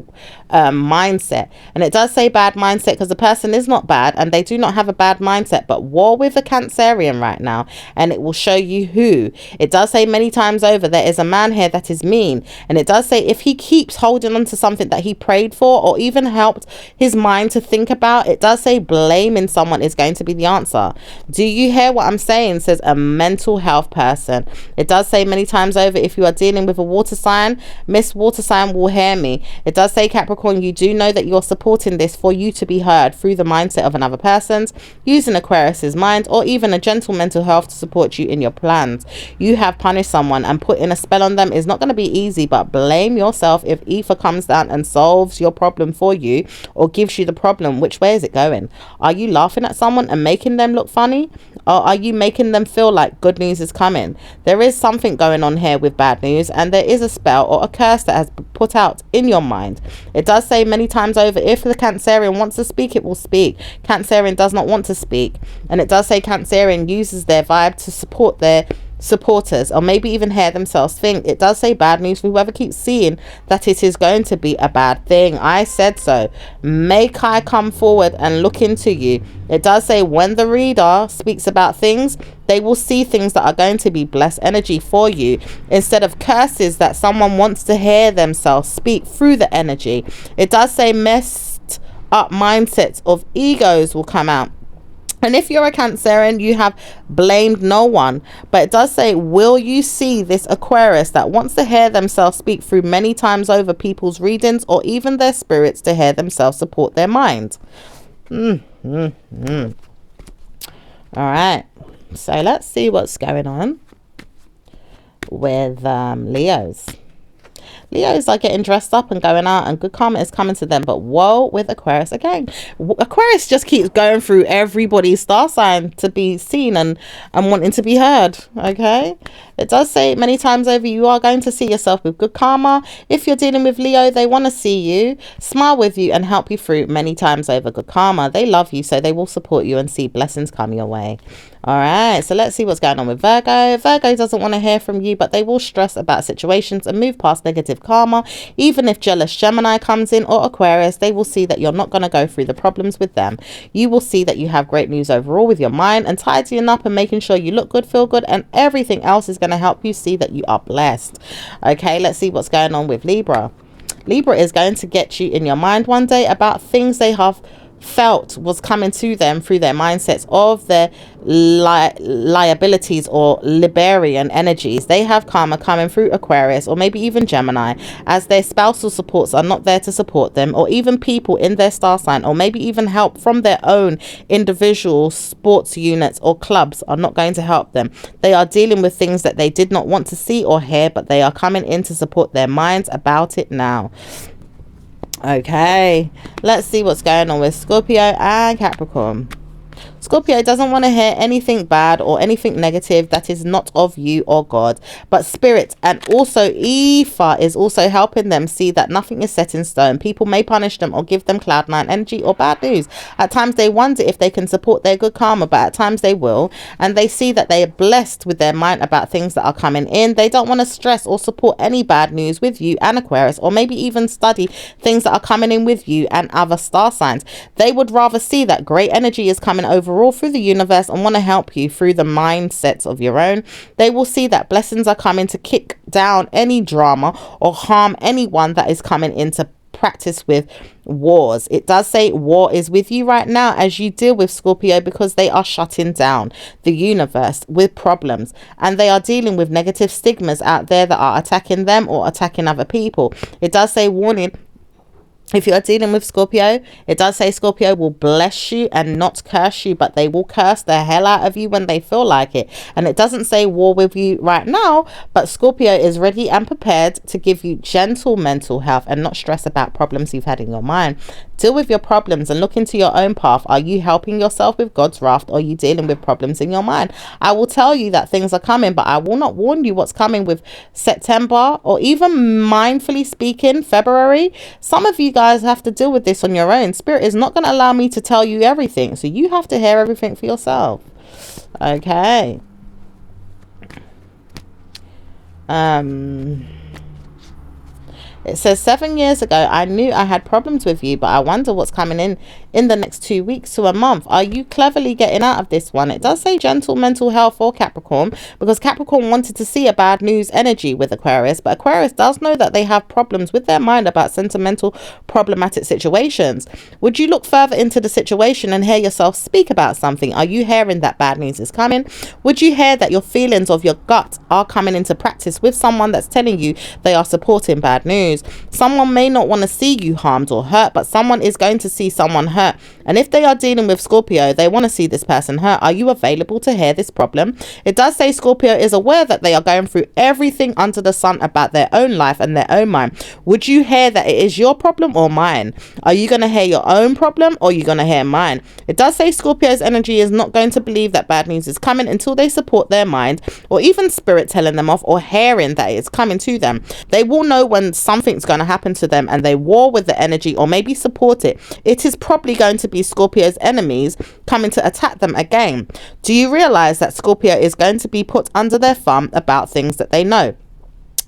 mindset. And it does say bad mindset because the person is not bad and they do not have a bad mindset, but war with a Cancerian right now, and it will show you who. It does say many times over there is a man here that is mean, and it does say if he keeps holding on to something that he prayed for or even helped his mind to think about, it does say blaming someone is going to be the answer. Do you hear what I'm saying? It says a mental health person. It does say many times over if you are dealing with a water sign, Miss Water Sign will hear me. It does say Capricorn, you do know that you're supporting this for you to be heard through the mindset of another person's, using Aquarius's mind, or even a gentle mental health to support you in your plans. You have punished someone and put in a spell on them is not going to be easy, but blame yourself if ether comes down and solves your problem for you or gives you the problem. Which way is it going? Are you laughing at someone and making them look funny, or are you making them feel like good news is coming? There is something going on here with bad news, and there is a spell or a curse that has been put out in your mind. It does say many times over if the Cancerian wants to speak, it will speak. Cancerian does not want to speak, and it does say Cancerian uses their vibe to support their supporters, or maybe even hear themselves think. It does say bad news for whoever keeps seeing that it is going to be a bad thing. I said so. Make I come forward and look into you. It does say when the reader speaks about things, they will see things that are going to be blessed energy for you, instead of curses that someone wants to hear themselves speak through the energy. It does say messed up mindsets of egos will come out. And if you're a Cancerian, you have blamed no one. But it does say, will you see this Aquarius that wants to hear themselves speak through many times over people's readings or even their spirits to hear themselves support their mind? All right. So let's see what's going on with Leos. Leos are getting dressed up and going out, and good karma is coming to them. But woe with Aquarius again. Aquarius just keeps going through everybody's star sign to be seen and wanting to be heard. Okay, it does say many times over you are going to see yourself with good karma. If you're dealing with Leo, they want to see you, smile with you, and help you through many times over. Good karma, they love you, so they will support you and see blessings come your way. All right, so let's see what's going on with Virgo. Virgo doesn't want to hear from you, but they will stress about situations and move past negative karma. Even if jealous Gemini comes in or Aquarius, they will see that you're not going to go through the problems with them. You will see that you have great news overall with your mind, and tidying up and making sure you look good, feel good, and everything else is going to help you see that you are blessed. Okay, let's see what's going on with Libra. Libra is going to get you in your mind one day about things they have felt was coming to them through their mindsets of their liabilities or Liberian energies. They have karma coming through Aquarius or maybe even Gemini, as their spousal supports are not there to support them, or even people in their star sign, or maybe even help from their own individual sports units or clubs are not going to help them. They are dealing with things that they did not want to see or hear, but they are coming in to support their minds about it now. Okay, let's see what's going on with Scorpio and Capricorn. Scorpio doesn't want to hear anything bad or anything negative that is not of you or God. But spirit and also ether is also helping them see that nothing is set in stone. People may punish them or give them cloud nine energy or bad news. At times they wonder if they can support their good karma, but at times they will. And they see that they are blessed with their mind about things that are coming in. They don't want to stress or support any bad news with you and Aquarius, or maybe even study things that are coming in with you and other star signs. They would rather see that great energy is coming overall through the universe and want to help you through the mindsets of your own. They will see that blessings are coming to kick down any drama or harm anyone that is coming into practice with wars. It does say war is with you right now as you deal with Scorpio, because they are shutting down the universe with problems, and they are dealing with negative stigmas out there that are attacking them or attacking other people. It does say warning. If you are dealing with Scorpio, it does say Scorpio will bless you and not curse you, but they will curse the hell out of you when they feel like it. And it doesn't say war with you right now, but Scorpio is ready and prepared to give you gentle mental health and not stress about problems you've had in your mind. Deal with your problems and look into your own path. Are you helping yourself with God's wrath, or are you dealing with problems in your mind? I will tell you that things are coming, but I will not warn you what's coming with September, or even mindfully speaking, February. Some of you guys have to deal with this on your own. Spirit is not going to allow me to tell you everything, so you have to hear everything for yourself. Okay. It says 7 years ago, I knew I had problems with you, but I wonder what's coming in the next 2 weeks to a month. Are you cleverly getting out of this one? It does say gentle mental health for Capricorn, because Capricorn wanted to see a bad news energy with Aquarius, but Aquarius does know that they have problems with their mind about sentimental, problematic situations. Would you look further into the situation and hear yourself speak about something? Are you hearing that bad news is coming? Would you hear that your feelings of your gut are coming into practice with someone that's telling you they are supporting bad news? Someone may not want to see you harmed or hurt, but someone is going to see someone hurt. And if they are dealing with Scorpio, they want to see this person hurt. Are you available to hear this problem? It does say Scorpio is aware that they are going through everything under the sun about their own life and their own mind. Would you hear that it is your problem or mine? Are you going to hear your own problem, or are you going to hear mine? It does say Scorpio's energy is not going to believe that bad news is coming until they support their mind, or even spirit telling them off, or hearing that it's coming to them. They will know when something's going to happen to them and they war with the energy or maybe support it. It is probably going to be Scorpio's enemies coming to attack them again. Do you realize that Scorpio is going to be put under their thumb about things that they know?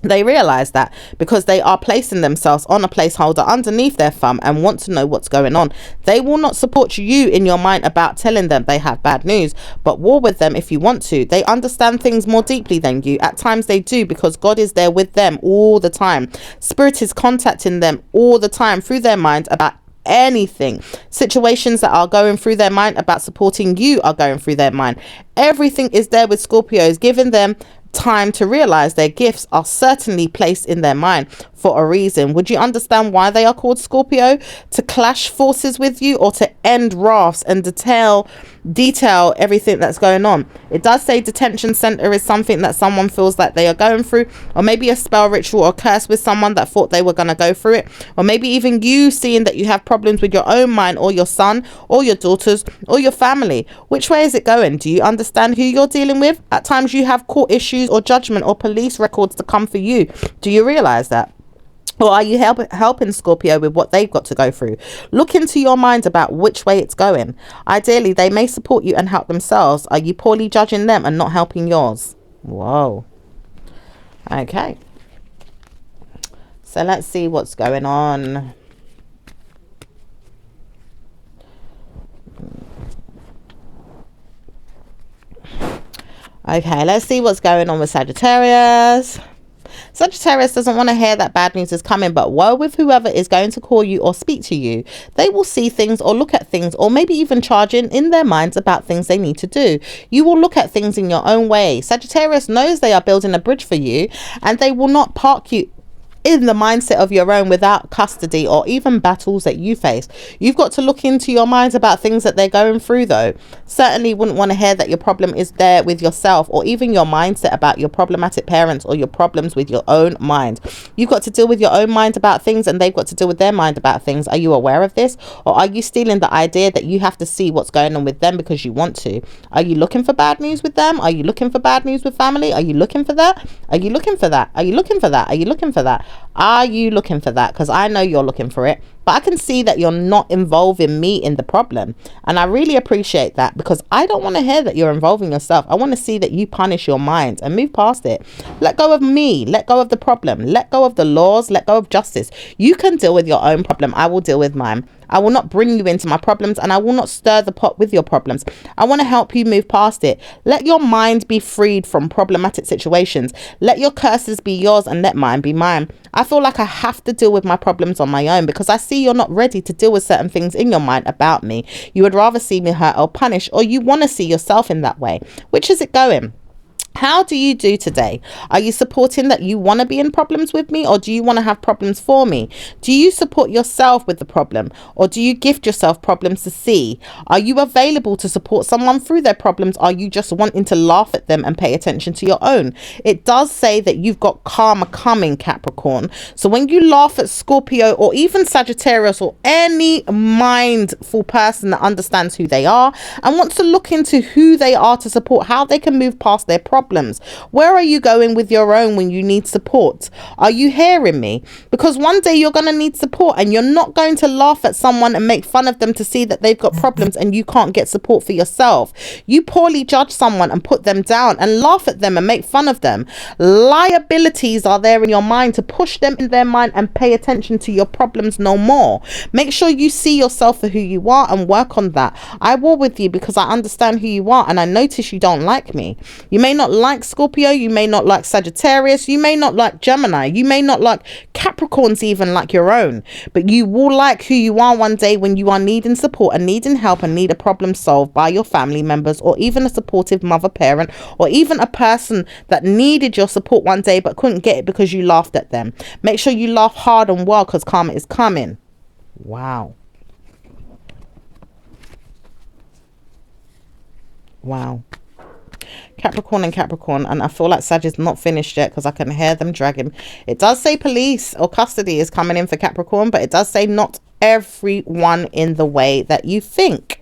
They realize that because they are placing themselves on a placeholder underneath their thumb and want to know what's going on. They will not support you in your mind about telling them they have bad news, but war with them if you want to. They understand things more deeply than you. At times they do, because God is there with them all the time. Spirit is contacting them all the time through their mind about anything. Situations that are going through their mind about supporting you are going through their mind. Everything is there with Scorpios, giving them time to realize their gifts are certainly placed in their mind for a reason. Would you understand why they are called Scorpio? To clash forces with you, or to end rafts and detail everything that's going on. It does say detention center is something that someone feels like they are going through, or maybe a spell, ritual, or curse with someone that thought they were going to go through it, or maybe even you seeing that you have problems with your own mind, or your son, or your daughters, or your family. Which way is it going? Do you understand who you're dealing with? At times you have court issues or judgment or police records to come for you. Do you realize that? Or are you helping Scorpio with what they've got to go through? Look into your mind about which way it's going. Ideally, they may support you and help themselves. Are you poorly judging them and not helping yours? Whoa. Okay. So let's see what's going on. Okay, let's see what's going on with Sagittarius. Sagittarius doesn't want to hear that bad news is coming, but woe with whoever is going to call you or speak to you. They will see things or look at things, or maybe even charge in their minds about things they need to do. You will look at things in your own way. Sagittarius knows they are building a bridge for you, and they will not park you in the mindset of your own without custody or even battles that you face. You've got to look into your minds about things that they're going through, though. Certainly wouldn't want to hear that your problem is there with yourself, or even your mindset about your problematic parents or your problems with your own mind. You've got to deal with your own mind about things, and they've got to deal with their mind about things. Are you aware of this? Or are you still in the idea that you have to see what's going on with them because you want to? Are you looking for bad news with them? Are you looking for bad news with family? Are you looking for that? Are you looking for that? Are you looking for that? Are you looking for that? Are you looking for that? Because I know you're looking for it, but I can see that you're not involving me in the problem. And I really appreciate that, because I don't want to hear that you're involving yourself. I want to see that you punish your mind and move past it. Let go of me. Let go of the problem. Let go of the laws. Let go of justice. You can deal with your own problem. I will deal with mine. I will not bring you into my problems, and I will not stir the pot with your problems. I want to help you move past it. Let your mind be freed from problematic situations. Let your curses be yours and let mine be mine. I feel like I have to deal with my problems on my own because I see you're not ready to deal with certain things in your mind about me. You would rather see me hurt or punished, or you want to see yourself in that way. Which is it going? How do you do today? Are you supporting that you want to be in problems with me, or do you want to have problems for me? Do you support yourself with the problem, or do you gift yourself problems to see? Are you available to support someone through their problems? Are you just wanting to laugh at them and pay attention to your own? It does say that you've got karma coming, Capricorn. So when you laugh at Scorpio or even Sagittarius or any mindful person that understands who they are and wants to look into who they are to support how they can move past their problems, where are you going with your own when you need support? Are you hearing me? Because one day you're going to need support, and you're not going to laugh at someone and make fun of them to see that they've got problems and you can't get support for yourself. You poorly judge someone and put them down and laugh at them and make fun of them. Liabilities are there in your mind to push them in their mind and pay attention to your problems no more. Make sure you see yourself for who you are and work on that. I war with you because I understand who you are, and I notice you don't like me. You may not like Scorpio, you may not like Sagittarius, you may not like Gemini, you may not like Capricorns even like your own, but you will like who you are one day when you are needing support and needing help and need a problem solved by your family members, or even a supportive mother, parent, or even a person that needed your support one day but couldn't get it because you laughed at them. Make sure you laugh hard and well, because karma is coming. Wow. Capricorn and Capricorn, and I feel like Sag is not finished yet because I can hear them dragging. It does say police or custody is coming in for Capricorn, but it does say not everyone in the way that you think.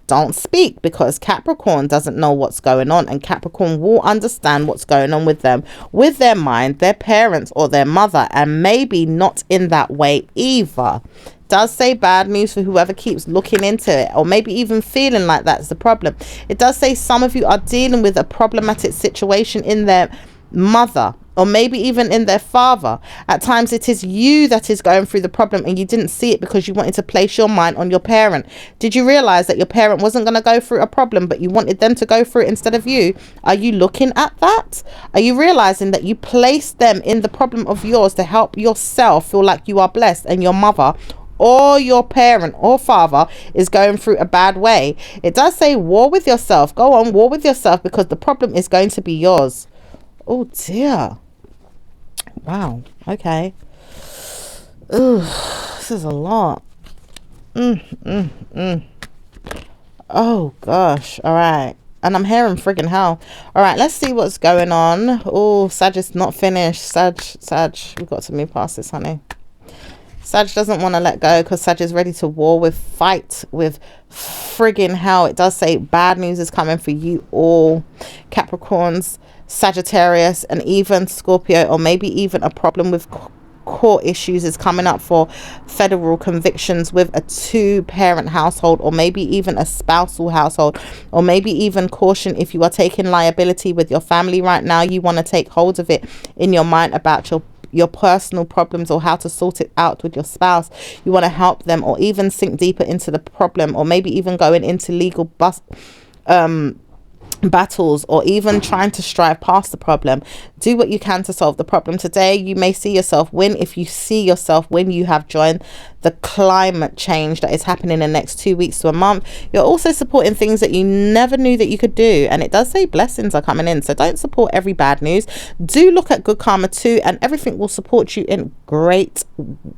Don't speak, because Capricorn doesn't know what's going on, and Capricorn will understand what's going on with them, with their mind, their parents or their mother, and maybe not in that way either. Does say bad news for whoever keeps looking into it, or maybe even feeling like that's the problem. It does say some of you are dealing with a problematic situation in their mother, or maybe even in their father. At times it is you that is going through the problem, and you didn't see it because you wanted to place your mind on your parent. Did you realize that your parent wasn't going to go through a problem, but you wanted them to go through it instead of you? Are you looking at that? Are you realizing that you placed them in the problem of yours to help yourself feel like you are blessed, and your mother or your parent or father is going through a bad way? It does say war with yourself. Go on, war with yourself, because the problem is going to be yours. Oh dear. Wow. Okay. Ooh, this is a lot. Oh gosh. All right. And I'm hearing friggin' hell. All right, let's see what's going on. Oh, Sag is not finished. Sag, we've got to move past this, honey. Sag doesn't want to let go because Sag is ready to fight with friggin' hell. It does say bad news is coming for you all, Capricorns, Sagittarius, and even Scorpio, or maybe even a problem with court issues is coming up for federal convictions with a 2-parent household, or maybe even a spousal household, or maybe even caution if you are taking liability with your family right now. You want to take hold of it in your mind about your personal problems, or how to sort it out with your spouse. You want to help them, or even sink deeper into the problem, or maybe even going into legal battles, or even trying to strive past the problem. Do what you can to solve the problem today. You may see yourself win if you see yourself when you have joined the climate change that is happening in the next 2 weeks to a month. You're also supporting things that you never knew that you could do, and it does say blessings are coming in. So don't support every bad news. Do look at good karma too, and everything will support you in great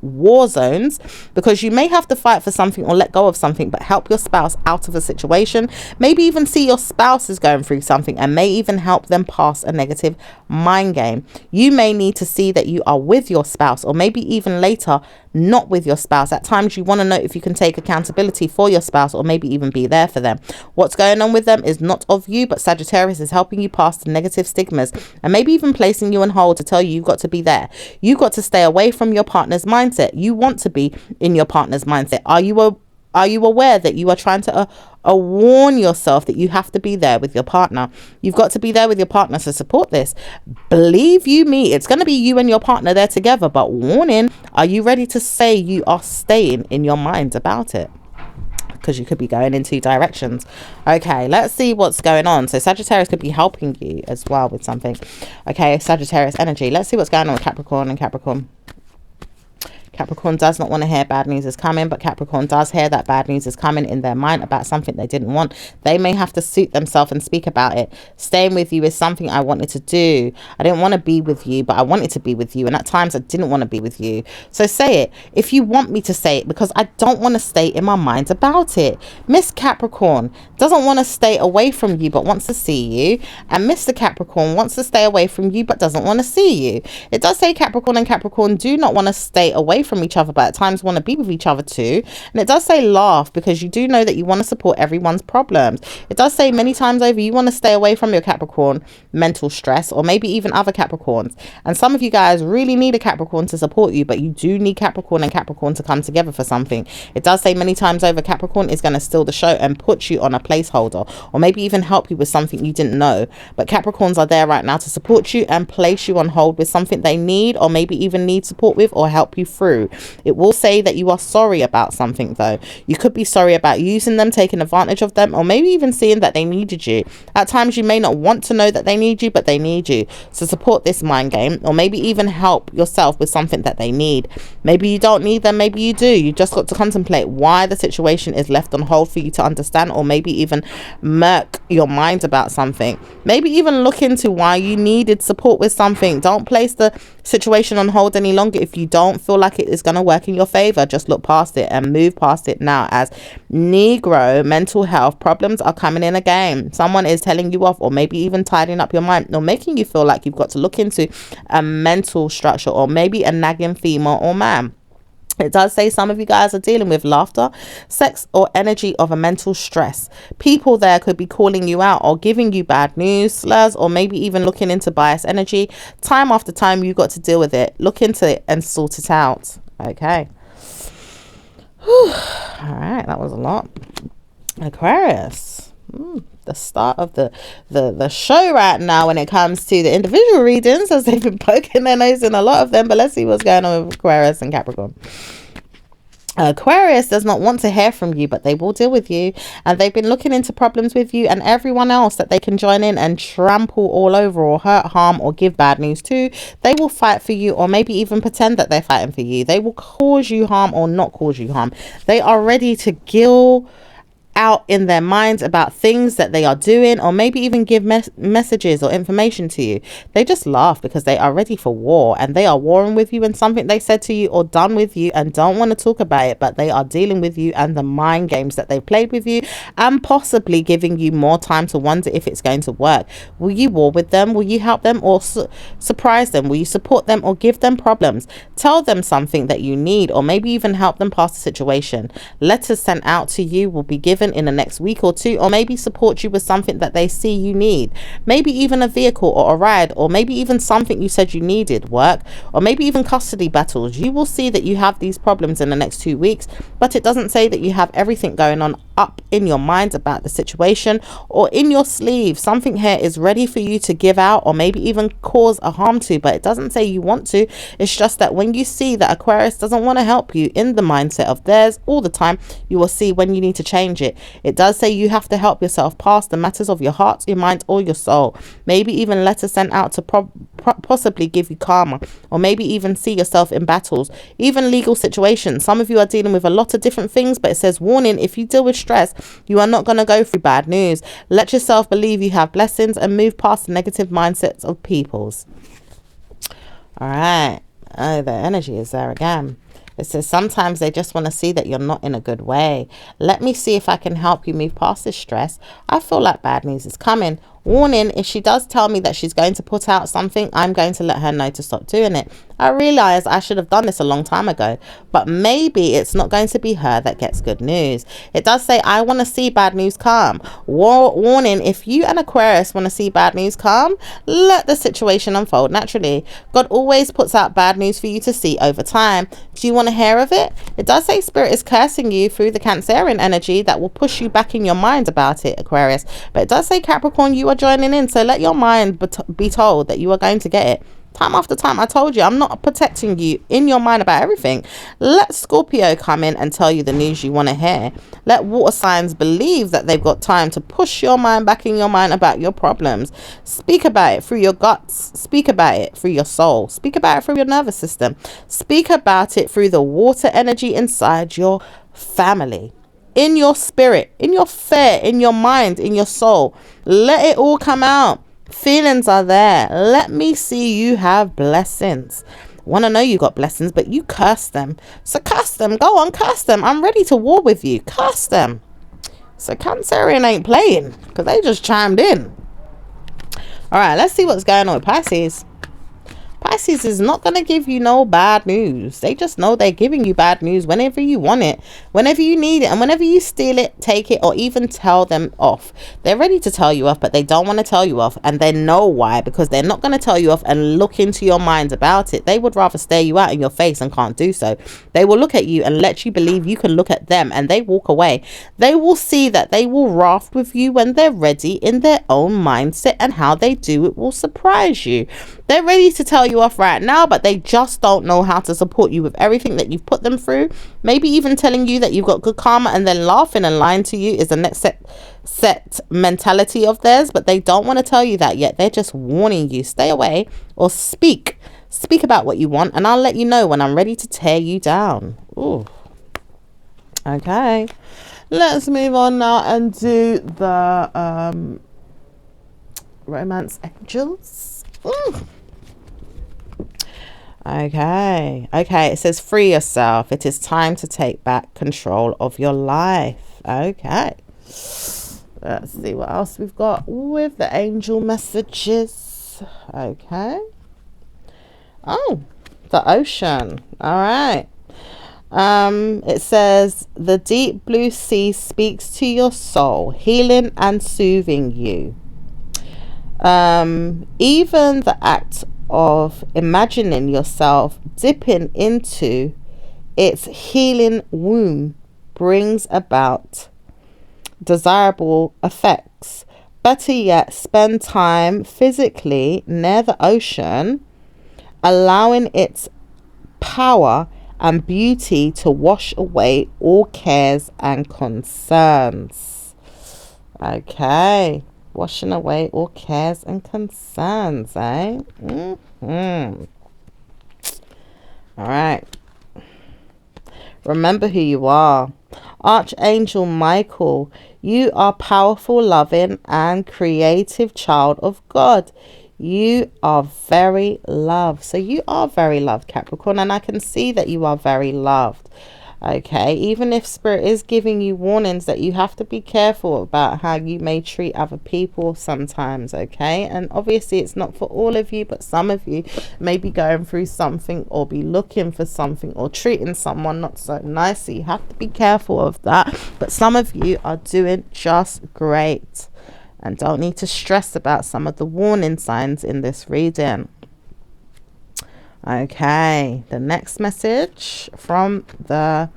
war zones, because you may have to fight for something or let go of something, but help your spouse out of a situation. Maybe even see your spouse is going through something and may even help them pass a negative mind game. You may need to see that you are with your spouse, or maybe even later not with your spouse. At times you want to know if you can take accountability for your spouse, or maybe even be there for them. What's going on with them is not of you, but Sagittarius is helping you pass the negative stigmas, and maybe even placing you on hold to tell you you've got to be there. You've got to stay away from your partner's mindset. You want to be in your partner's mindset. Are you aware that you are trying to warn yourself that you have to be there with your partner? You've got to be there with your partner to support this. Believe you me, it's going to be you and your partner there together, but warning, are you ready to say you are staying in your mind about it? Because you could be going in 2 directions. Okay, let's see what's going on. So Sagittarius could be helping you as well with something. Okay, Sagittarius energy. Let's see what's going on with Capricorn and Capricorn. Capricorn does not want to hear bad news is coming, but Capricorn does hear that bad news is coming in their mind about something they didn't want. They may have to suit themselves and speak about it. Staying with you is something I wanted to do. I didn't want to be with you, but I wanted to be with you. And at times I didn't want to be with you. So say it if you want me to say it, because I don't want to stay in my mind about it. Miss Capricorn doesn't want to stay away from you, but wants to see you. And Mr. Capricorn wants to stay away from you, but doesn't want to see you. It does say Capricorn and Capricorn do not want to stay away from each other, but at times want to be with each other too. And it does say laugh, because you do know that you want to support everyone's problems. It does say many times over you want to stay away from your Capricorn mental stress, or maybe even other Capricorns. And some of you guys really need a Capricorn to support you, but you do need Capricorn and Capricorn to come together for something. It does say many times over Capricorn is going to steal the show and put you on a placeholder, or maybe even help you with something you didn't know. But Capricorns are there right now to support you and place you on hold with something they need, or maybe even need support with, or help you through. It will say that you are sorry about something though. You could be sorry about using them, taking advantage of them, or maybe even seeing that they needed you. At times you may not want to know that they need you, but they need you. So support this mind game, or maybe even help yourself with something that they need. Maybe you don't need them, maybe you do. You just got to contemplate why the situation is left on hold for you to understand, or maybe even murk your mind about something. Maybe even look into why you needed support with something. Don't place the situation on hold any longer if you don't feel like it is going to work in your favor. Just look past it and move past it now, as Negro mental health problems are coming in again. Someone is telling you off, or maybe even tidying up your mind, or making you feel like you've got to look into a mental structure, or maybe a nagging female or man. It does say some of you guys are dealing with laughter, sex, or energy of a mental stress. People there could be calling you out or giving you bad news, slurs, or maybe even looking into bias energy. Time after time, you got to deal with it. Look into it and sort it out. Okay. Whew. All right, that was a lot. Aquarius. The start of the show right now when it comes to the individual readings, as they've been poking their nose in a lot of them. But let's see what's going on with Aquarius and Capricorn. Aquarius does not want to hear from you, but they will deal with you, and they've been looking into problems with you and everyone else that they can join in and trample all over, or hurt, harm, or give bad news to. They will fight for you, or maybe even pretend that they're fighting for you. They will cause you harm or not cause you harm. They are ready to gill out in their minds about things that they are doing, or maybe even give messages or information to you. They just laugh because they are ready for war, and they are warring with you and something they said to you or done with you and don't want to talk about it, but they are dealing with you and the mind games that they've played with you, and possibly giving you more time to wonder if it's going to work. Will you war with them? Will you help them or surprise them? Will you support them or give them problems? Tell them something that you need, or maybe even help them pass the situation. Letters sent out to you will be given in the next week or two, or maybe support you with something that they see you need. Maybe even a vehicle or a ride, or maybe even something you said you needed, work, or maybe even custody battles. You will see that you have these problems in the next 2 weeks, but it doesn't say that you have everything going on up in your mind about the situation or in your sleeve. Something here is ready for you to give out, or maybe even cause a harm to, but it doesn't say you want to. It's just that when you see that Aquarius doesn't want to help you in the mindset of theirs all the time, you will see when you need to change it. It does say you have to help yourself past the matters of your heart, your mind, or your soul. Maybe even letters sent out to possibly give you karma, or maybe even see yourself in battles, even legal situations. Some of you are dealing with a lot of different things, but it says, warning, if you deal with stress, you are not going to go through bad news. Let yourself believe you have blessings and move past the negative mindsets of peoples. All right. Oh, the energy is there again. It says sometimes they just want to see that you're not in a good way. Let me see if I can help you move past this stress. I feel like bad news is coming. Warning, if she does tell me that she's going to put out something, I'm going to let her know to stop doing it. I realize I should have done this a long time ago, but maybe it's not going to be her that gets good news. It does say, I want to see bad news come. Warning, if you and Aquarius want to see bad news come, let the situation unfold naturally. God always puts out bad news for you to see over time. Do you want to hear of it? It does say Spirit is cursing you through the Cancerian energy that will push you back in your mind about it, Aquarius. But it does say Capricorn, you are joining in, so let your mind be told that you are going to get it. Time after time, I told you, I'm not protecting you in your mind about everything. Let Scorpio come in and tell you the news you want to hear. Let water signs believe that they've got time to push your mind back in your mind about your problems. Speak about it through your guts. Speak about it through your soul. Speak about it through your nervous system. Speak about it through the water energy inside your family. In your spirit, in your fear, in your mind, in your soul. Let it all come out. Feelings are there. Let me see you have blessings. Want to know you got blessings, but you curse them. So curse them. Go on, curse them. I'm ready to war with you. Curse them. So Cancerian ain't playing because they just chimed in. All right, let's see what's going on with Pisces. Pisces is not going to give you no bad news. They just know they're giving you bad news whenever you want it, whenever you need it, and whenever you steal it, take it, or even tell them off. They're ready to tell you off, but they don't want to tell you off, and they know why, because they're not going to tell you off and look into your mind about it. They would rather stare you out in your face and can't do so. They will look at you and let you believe you can look at them, and they walk away. They will see that they will raft with you when they're ready in their own mindset, and how they do it will surprise you. They're ready to tell you off right now, but they just don't know how to support you with everything that you've put them through. Maybe even telling you that you've got good karma and then laughing and lying to you is the next set mentality of theirs, but they don't want to tell you that yet. They're just warning you. Stay away or speak about what you want, and I'll let you know when I'm ready to tear you down. Ooh. Okay, let's move on now and do the romance angels. Ooh. Okay, it says free yourself. It is time to take back control of your life. Okay, let's see what else we've got with the angel messages. Okay, oh, the ocean. All right. It says the deep blue sea speaks to your soul, healing and soothing you. Even the act of imagining yourself dipping into its healing womb brings about desirable effects. Better yet, spend time physically near the ocean, allowing its power and beauty to wash away all cares and concerns. Okay. Washing away all cares and concerns, eh? All right. Remember who you are. Archangel Michael, you are powerful, loving, and creative child of God. You are very loved. So you are very loved, Capricorn, and I can see that you are very loved. Okay, even if Spirit is giving you warnings that you have to be careful about how you may treat other people sometimes, okay? And obviously it's not for all of you, but some of you may be going through something or be looking for something or treating someone not so nicely. You have to be careful of that. But some of you are doing just great and don't need to stress about some of the warning signs in this reading. Okay, the next message from the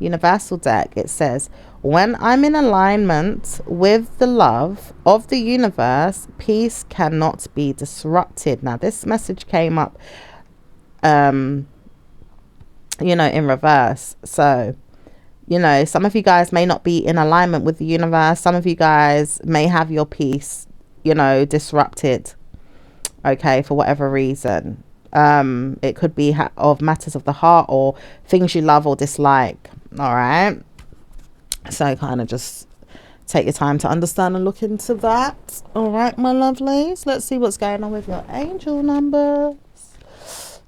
universal deck, it says, when I'm in alignment with the love of the universe, peace cannot be disrupted. Now this message came up in reverse. So You know, some of you guys may not be in alignment with the universe. Some of you guys may have your peace, you know, disrupted, okay, for whatever reason. It could be of matters of the heart or things you love or dislike. All right, so kind of just take your time to understand and look into that. All right, my lovelies, let's see what's going on with your angel numbers.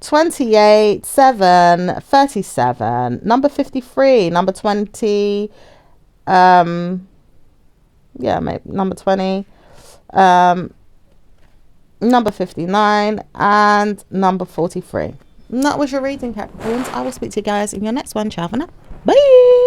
28, 7, 37, number 53, number 20, yeah, maybe number 20, number 59, and number 43. And that was your reading, Capricorns. I will speak to you guys in your next one. Ciao for now. Bye.